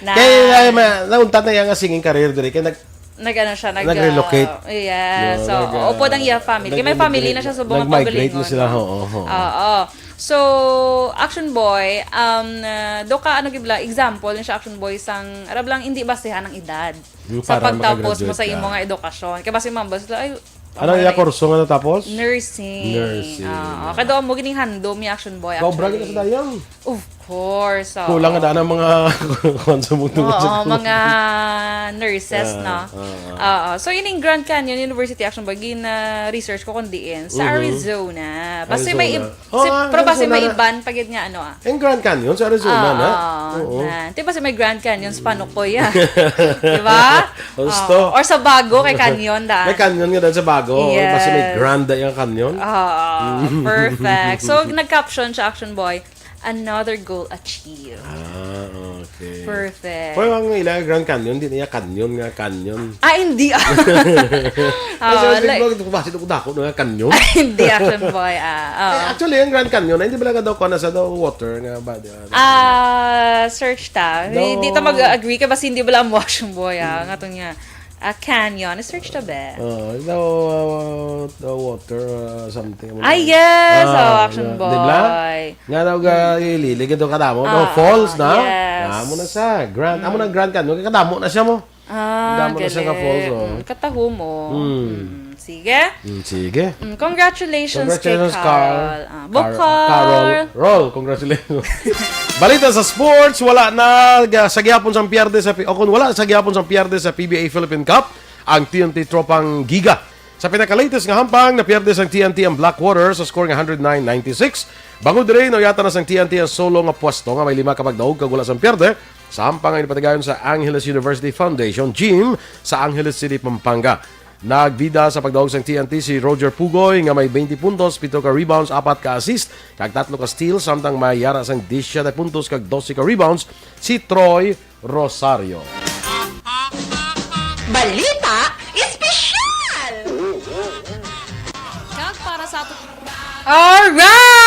Kaya nauntat na yung singing career diri. Kaya nag-relocate. Yes. So, upod ang iya family. Kaya may family na siya sa buong nag-migrate na sila. So, action boy, do ka example ng siya action boy sang arab lang hindi basehan ng edad sa pagtapos mo sa imong nga edukasyon. Kaya basi mambas ay anong iya kurso nga natapos? Nursing. Kaya doon mo gining handom yung action boy. Cobra gina sa dayang. Of course. Kulang nga daan ang mga konsumutungod sa mga nurses, no? So, yun yung Grand Canyon University Action Boy, research ko kung diin sa Arizona. Basta may iban pag yun nga, yung Grand Canyon sa Arizona, na? Diba may Grand Canyon sa Panukoy, Diba? Gusto. Or sa Bago, kay Canyon, May canyon nga daan sa Bago. Yes. Basta may grand yung canyon. Perfect. So, nag-caption siya, Action Boy, another goal achieved. Okay. Perfect. Pero ang ilang Grand Canyon, hindi niya canyon nga canyon. Hindi. Kasi dako nga canyon. Hindi, action boy. Actually, ang Grand Canyon, hindi ba lang daw ko na sa water nga ba? Search ta. Hindi ta mag-agree ka basta hindi ba lang mo action boy. Nga itong nga. Canyon. Search ta ba? The water something. Yes! Action boy. Diba? Nga daw ililig ito kadamo. Falls na. Yes. Amo na sa Grand. Amo na Grand Canyon. Kadamo na siya mo. Kadamo na siya ka falls. Kataho mo. Sige. Sige. Congratulations kay Carl. Carol. Congratulations. Balita sa sports, wala na sa gihapon sang pierde sa kung wala sa gihapon sang pierde sa PBA Philippine Cup ang TNT tropang Giga. Sa pinaka-latest nga hampang na pierde sang TNT ang Blackwater sa score nga 109-96. Bangod rin no yata na sang TNT ang solo nga pwesto nga may 5 ka pagdaog kag wala sang pierde sa hampang nga ipatigayon sa Angeles University Foundation Gym sa Angeles City, Pampanga. Nagbida sa pagdawag sa TNT si Roger Pugoy nga may 20 puntos, 7 ka rebounds, 4 ka assist, kag 3 ka steal, samtang may yara sang 10 puntos kag 12 ka rebounds si Troy Rosario. Balita Espesyal! Kag para sa ato. Alright!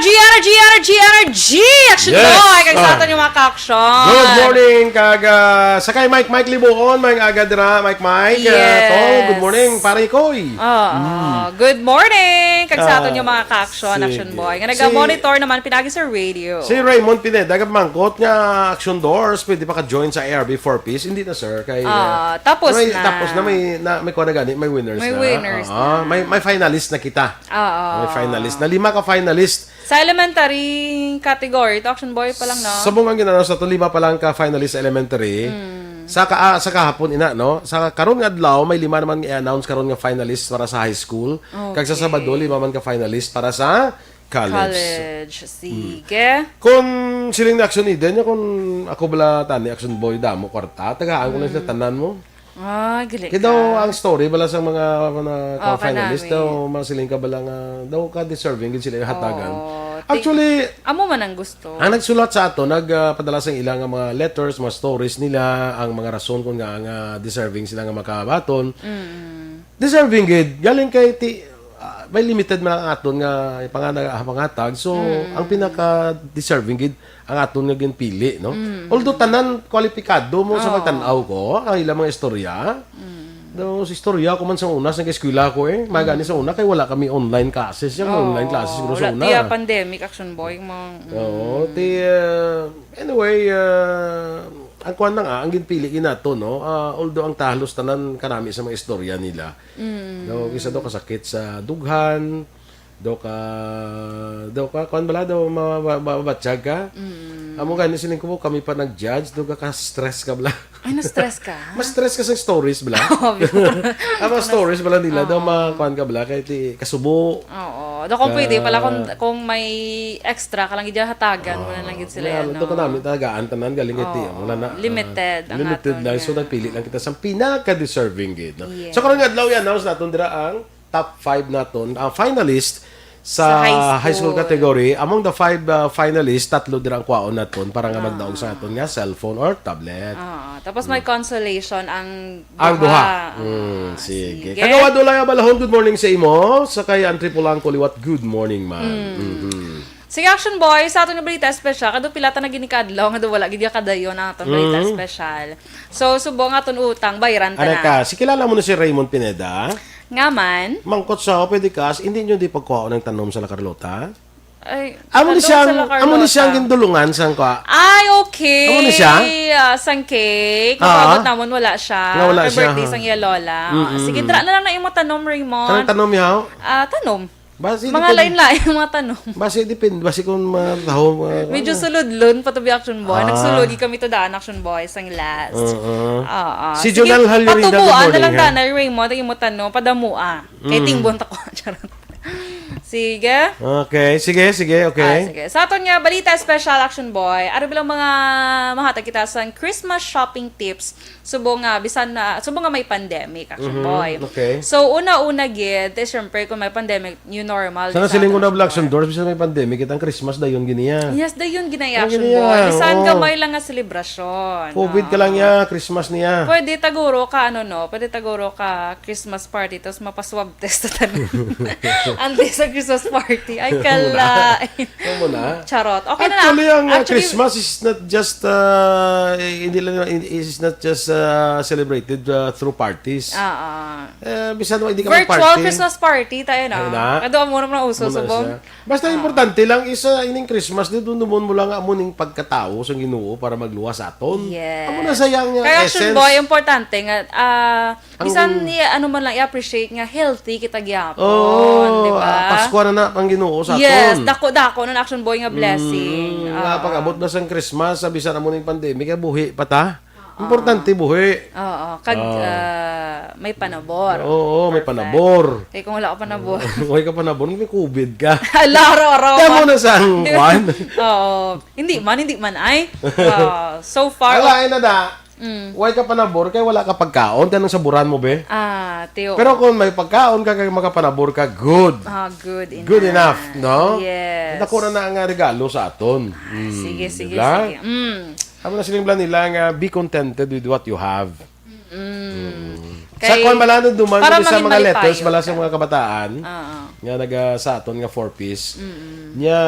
Energy! Action boy! Kag sa ato yung mga ka-action. Good morning kag sakay Mike Libuon, may aga dira Mike. Yes. Good morning pare Koy. Good morning kag sa ato yung mga ka-action action boy. Nga nag-monitor naman pinagi sa radio. Si Raymond Pineda mangkot nga Action Doors pwede pa ka-join sa ARB 4 piece. Hindi na sir kay tapos na may kuha na gani, may winners na. May finalist na kita. May finalist na 5 ka finalist. Sa elementary category, ito action boy pa lang, no? Sa bungang ginanaw sa 5 pa lang ka finalist elementary. Sa kahapon ina no. Sa karon nga adlaw may 5 naman i-announce karon nga finalist para sa high school. Kag sa Sabado 5 man ka finalist para sa college. Sige. Kung siling na action iden kung ako bala tani action boy damo kwarta tagaan ko na sa tanan mo. Gali Kaya daw ang story bala sa mga finalist daw masiling ka bala nga daw ka deserving gid sila hatagan. Actually, amo man ang gusto. Ang nagsulat sa ato, nagpadala sa ilang mga letters, mga stories nila, ang mga rason kung nga deserving sila nga makabaton. Deserving gid. Galing kay may limited man ang aton nga pangatag. So, ang pinaka-deserving gid ang aton nga ginpili, no? Although tanan kwalipikado mo sa pagtanaw ko, ang ilang mga istorya. Sa istorya ko man sa una, sa eskwela ko magani sa una, kay wala kami online classes. Yung online classes siguro sa una. Wala, pandemic, action boy. Anyway, ang kuwan na nga, ang ginpili nato, no? Although ang talos tanan karami sa mga istorya nila. Isa daw kasakit sa dughan, daw ka kuwan bala daw mababatsyag ka. Amo gani siling ko kami pa nag-judge, daw ka stress ka bala. Ay, na-stress ka? Mas stress ka sa stories bala. Ang stories bala nila daw makuan ka bala kay kasubo. Oo. Daw kung pwede pala kung may extra ka lang gid hatagan mo na lang gid sila Ito ko namin talagaan tanan galing iti wala na. Limited ang limited lang so nagpili lang kita sa pinaka-deserving gid. No? So karon nga adlaw i-announce naton dira ang top 5 naton, ang finalist sa high school category. Among the 5 finalists, 3 dira ang kwaon naton para nga magdaog sa aton nga cellphone or tablet. Tapos may consolation ang duha. Sige. Kagawa do lang balahon, good morning sa imo. Sa kay ang triple ang kuliwat, good morning man. Sige, action boy, sa atong balita special, kado pilata na ginikadlaw, nga do wala gid kadayon ang atong balita special. So subong aton utang bayaran ta na. Ka, si kilala mo na si Raymond Pineda? Nga man. Mangkot sa pwede kas, hindi nyo di pagkuha ng tanom sa La Carlota? Ay, amo ni siyang gindulungan sang kwa. Ay, okay. Amo ni siya? Sang cake. Kapabot namon wala siya. Nga wala siya. Birthday sang iya lola. Sige, dra na lang na imo tanom, Raymond. Kanang tanom yaw? Tanom. Basi mga lain-lain mga tanong. Basi depende. Basi kung mataho. Medyo sulod-lun pa to be action boy. Nagsulodi kami to daan action boy sang last. Si Jonal Halyorida, good patubuan morning. na lang tanay, Raymond. Ang imo tanong, padamua. Kay tingbon ta ko. Sige. Okay. Sige. Okay. Sige. Sa aton nga balita special action boy, ari bilang mga mahatag kita sa Christmas shopping tips subong nga bisan na subong nga may pandemic action boy. Okay. So una-una gid, syempre kung may pandemic, new normal. Sana siling una action doors bisan may pandemic kitang Christmas dayon giniya. Yes, dayon ginaya action boy. Bisan gamay lang nga selebrasyon. COVID ka lang ya, Christmas niya. Pwede taguro ka Pwede taguro ka Christmas party tapos mapaswab test ta Ante sa Christmas party. Ay, kalain. Ano na? Charot. Okay na Actually, ang Christmas is not just celebrated through parties. Bisan mo hindi ka virtual mag-party. Christmas party tayo na. Kado mo na uso subong. Basta importante lang isa ining Christmas dito dumon mo lang amuning pagkatao sa Ginoo para magluwas aton. Yes. Amo na sayang nga kaya essence. Kaya boy importante nga bisan ano man lang i-appreciate nga healthy kita gyapon, di ba? Pasko na ang Ginoo sa aton. Yes, dako na action boy nga blessing. Pag-abot na sang Christmas, bisan amo ning pandemic, buhi pa ta. Importante buhi. Oo, may panabor. Oo, may panabor. Kaya kung wala ka panabor. Huwag ka panabor, may COVID ka. Laro. Kaya mo na sang kwan. Oo. Hindi man ay. So far. Alain na da. Huwag ka panabor, kaya wala ka pagkaon. Tanong sa buran mo, be. Teo. Pero kung may pagkaon ka, kaya makapanabor ka, good. Good enough. Good enough, no? Yes. Nakuha na ang regalo sa aton. Sige. Amo na siling nila nga be contented with what you have. Sa Kay, kung malano duman sa mga letters ka. bala sa mga kabataan nga naga sa aton nga 4-piece. Nya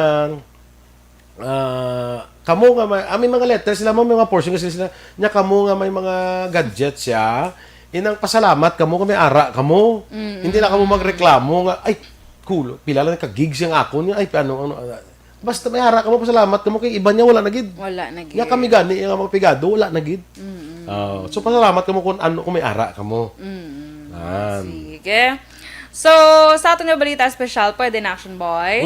kamo nga may mga letters sila mo may mga portion kasi sila nya kamo nga may mga gadgets siya. Inang pasalamat kamo may ara kamo. Hindi na kamo magreklamo nga ay cool pila lang ka gigs yang ako niya ay ano basta may hara ka mo, pasalamat ka mo kay iba niya, wala na gid. Nga kami gani, yung mga pigado, wala na gid. So, pasalamat ka mo kung ano, kung may hara ka mo. Sige. So, sa ato nga balita special, pwede na Action Boy?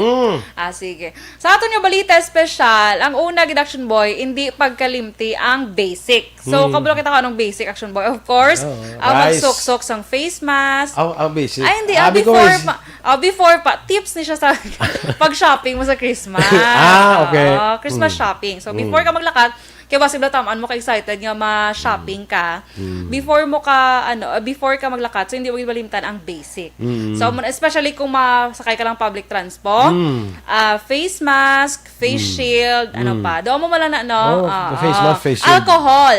Sige. Sa ato nga balita special, ang una gid Action Boy, hindi pagkalimti ang basic. So, kabalo kita ka anong basic Action Boy. Of course, magsuksok sang face mask. Basic. Ay, hindi. Before pa. Tips ni siya sa pag-shopping mo sa Christmas. Okay. Christmas shopping. So, before ka maglakad, kaya possible tamaan mo ka excited nga ma-shopping ka. Before ka maglakat, so hindi mo malimtan ang basic. So especially kung masakay ka lang public transport, face mask, face shield, ano pa. Doon mo mala na face mask, face shield. Alcohol.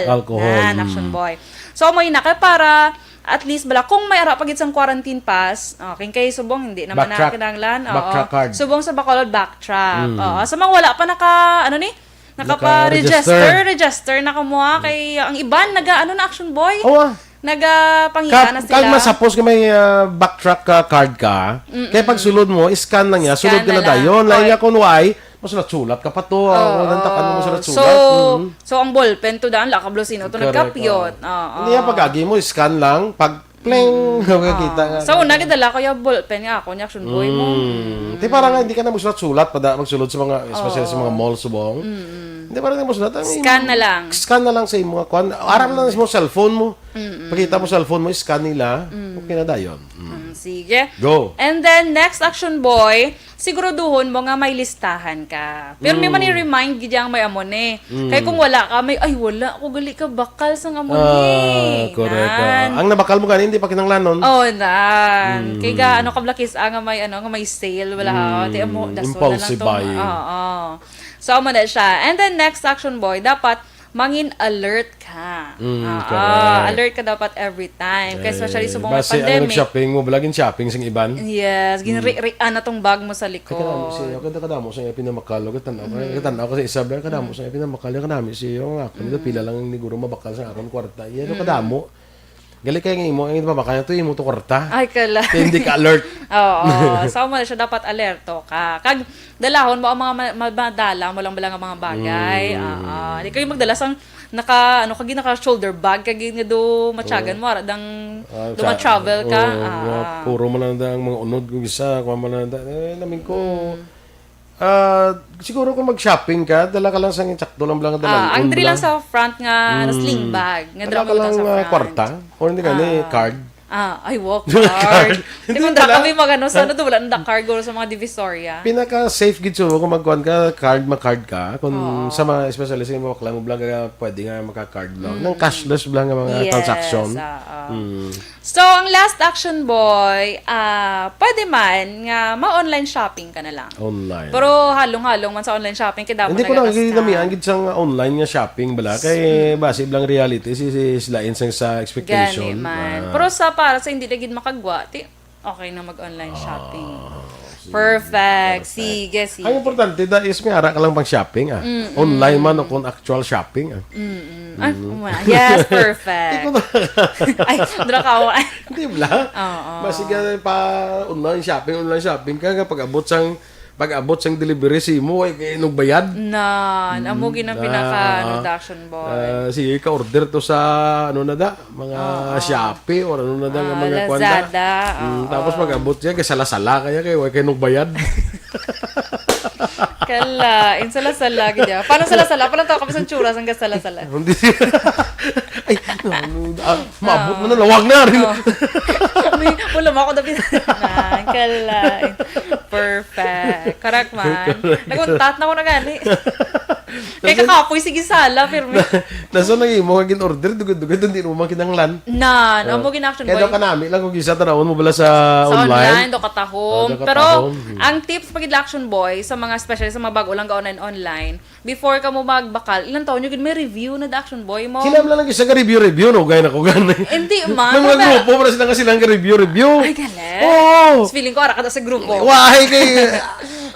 Action Boy. So mo inakay para at least bala kung may ara pagit sang quarantine pass, okay kay subong hindi naman na kinahanglan. Backtrack card. Subong sa Bacolod backtrack. Sa mga wala pa nakapa-register na kumuha kay ang iban na Action Boy. Nagapangitan na sila. Kag masapos ka may backtrack card ka, kaya pag sulod mo, scan lang niya, sulod ka na dayon. Lain nga kung why, masulat-sulat ka pa to. Nantakan mo masulat-sulat. So ang ballpen to daan, lakablusino to nagkapyot. Hindi yan pag-agi mo, scan lang, pag pling, kita nga. So una gidala ko yung ballpen nga ako ni Action Boy mo. Di parang hindi ka na magsulat-sulat, magsulod sa mga, especially sa mga mall subong. Hindi parang hindi mo sulat. Scan na lang. Scan na lang sa mga kwan. Aram lang sa cellphone mo. Pakita mo cellphone mo, scan nila. Okay na dayon. Sige. Go. And then, next Action Boy, siguraduhon mo nga may listahan ka. Pero may mani-remind gidyang may amon eh. Kaya kung wala ka, wala ako gali ka bakal sang amon eh. Correct. Ang nabakal mo ganin, hindi pa kinanglanon. Kaya kablakis nga may sale, wala ha. Impulsive buying. So, amo na siya. And then, next Action Boy, dapat mangin alert ka. Alert ka dapat every time. Kaya especially sa mga base pandemic. Nag-shopping mo, balagin shopping sing iban. Yes, ginri-rian na tong bag mo sa likod. Kadamo sa pinamakalo. Katanaw ko sa isa, kadamo sa pinamakalo. Kadami siya yung ako. Nito pila lang ni Guro mabakal sa akong kwarta. Yan kadamo. Gali kaya nga imo, ang mabakal ito, imo to kwarta. Ay, kala. Kaya hindi ka alert. So mo na siya dapat alerto ka. Kag dalahon mo ang mga madala mo lang balang ang mga bagay. Di kayo magdala sang naka shoulder bag kag nga do matyagan mo dang travel ka. Puro man lang ang mga unod kung isa, kuha man lang namin ko. Siguro kung mag-shopping ka, dala ka lang sa sakto lang lang dala. Ang dali lang sa front nga sling bag. Dala ka lang kwarta. O hindi ka card. Walk card. Di mo da kami magano sa wala na card go sa mga divisoria. Pinaka-safe gid so kung magkuan ka, card ka. Kung sa mga especially sa mga bakla mo blang pwede nga maka-card lang. Nang cashless blang nga mga transaction. So, ang last Action Boy, pwede man nga ma-online shopping ka na lang. Online. Pero halong-halong man sa online shopping kaya dapat hindi ko lang ginamihan gid sang online nga shopping bala kay base blang reality sila insang sa expectation. Pero para sa hindi na gid makagwa, okay na mag-online shopping. Perfect. Sige. Ang importante is may ara ka lang pang shopping online man o kung actual shopping Yes, perfect. Ay, dra ka. Hindi bla. Basiga pa online shopping ka pag-abot sang delivery si mo ay nagbayad. Amo ginang pinaka Action Boy. Sige ka order to sa mga Shopee or mga Lazada. Tapos pag-abot siya kay sala-sala kaya kay nagbayad. Kala, insala-sala gid. Paano sala-sala? Paano tawo kami sa tsura sang sala-sala? Hindi. Ay, maabot mo na lawag na rin. Wala mo ako dapat. Kala. Perfect. Correct man. Naguntat na ako na gani. Kaya kakapoy sige sala, firme. Nasa nang imo kagin order dugod-dugod hindi mo makinanglan. Amo gin Action Boy. Kaya daw kanami lang kung isa tanawon mo bala sa online. Sa online do katahom. Pero ang tips pag Action Boy sa mga especially sa mga bago lang online, before ka mo magbakal, ilang taon yung may review na Action Boy mo. Sila lang isa ka review no gaya na ko gani. Hindi man. Nang mga grupo para silang review. Ay galit. Feeling ko ara ka sa grupo. Why kay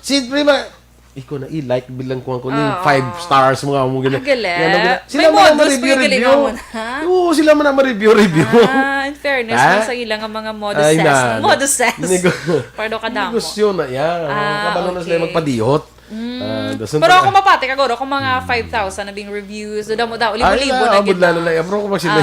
si prima iko na i-like bilang ko ni 5 stars mga mo gina. Sila man review. Oo, sila man ma-review. In fairness, sa ilang mga modus ses. Pardo ka damo. Negosyo na yan. Kabalo na sila magpadihot. Pero ako mapati kaguro kung mga 5,000 na bing reviews, damo daw libo-libo na gid. Lalo lang. Pero kung sila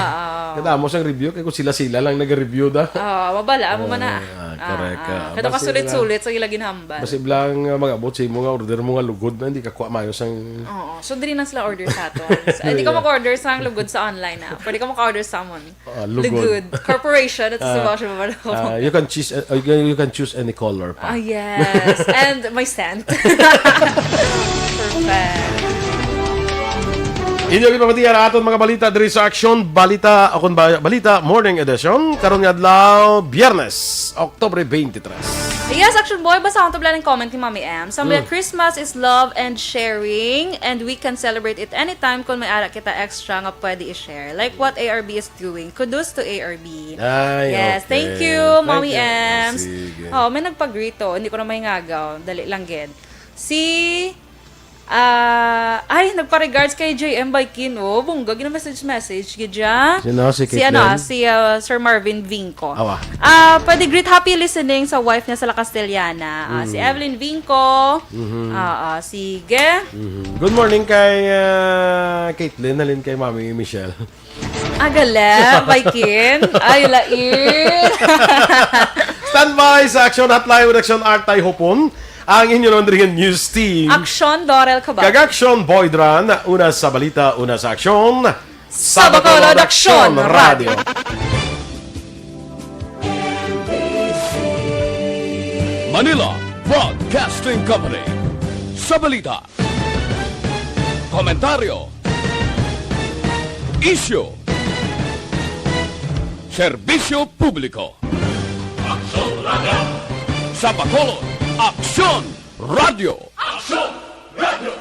kadamo sang review kay kung sila lang nag-review da. Mabala mo man na. Correct. Kada ka sulit-sulit sa ila ginhambal. Basi blang mag-abot sa imo nga order mo nga lugod na hindi ka kuha mayo sang Oo. So, dili na sila order sa ato. Hindi ka mag-order sa lugod sa online na. Pwede ka mag-order sa amon. Lugod. Corporation. At sa mo ba you can choose any color pa. Yes. And my scent. Perfect. Inyo gipamatiyan aton mga balita diri sa Aksyon, Balita Morning Edition karon nga adlaw Biyernes, Oktubre 23. Yes, Action Boy, basta akong tabla ng comment ni Mami M. Sabi Christmas is love and sharing and we can celebrate it anytime kung may ara kita extra nga pwede i-share. Like what ARB is doing. Kudos to ARB. Yes, okay. thank you, Mami you. M. May nagpagrito. Hindi ko na may ngagaw. Dali lang, gid. Nagpa-regards kay JM Baikin, bungga, gina-message, gidya. Si Sir Marvin Vinco. Pwede greet happy listening sa wife niya sa La Castellana. Si Evelyn Vinco. Sige. Good morning kay Caitlin, halin kay Mami Michelle. Agala, Baikin. Ay, lain. Standby sa Aksyon Hotline with Aksyon Artay Hopon. Ang inyo nandringan news team. Aksyon, Dorel, Cabatu. Kag-Aksyon, Boy Duran. Una sa balita, una sa aksyon. Sa Bacolod Aksyon Radio. Manila Broadcasting Company. Sa balita. Komentaryo. Issue. Serbisyo publiko. Aksyon Radio. Sa Bacolod Aksyon Radio. Aksyon Radio.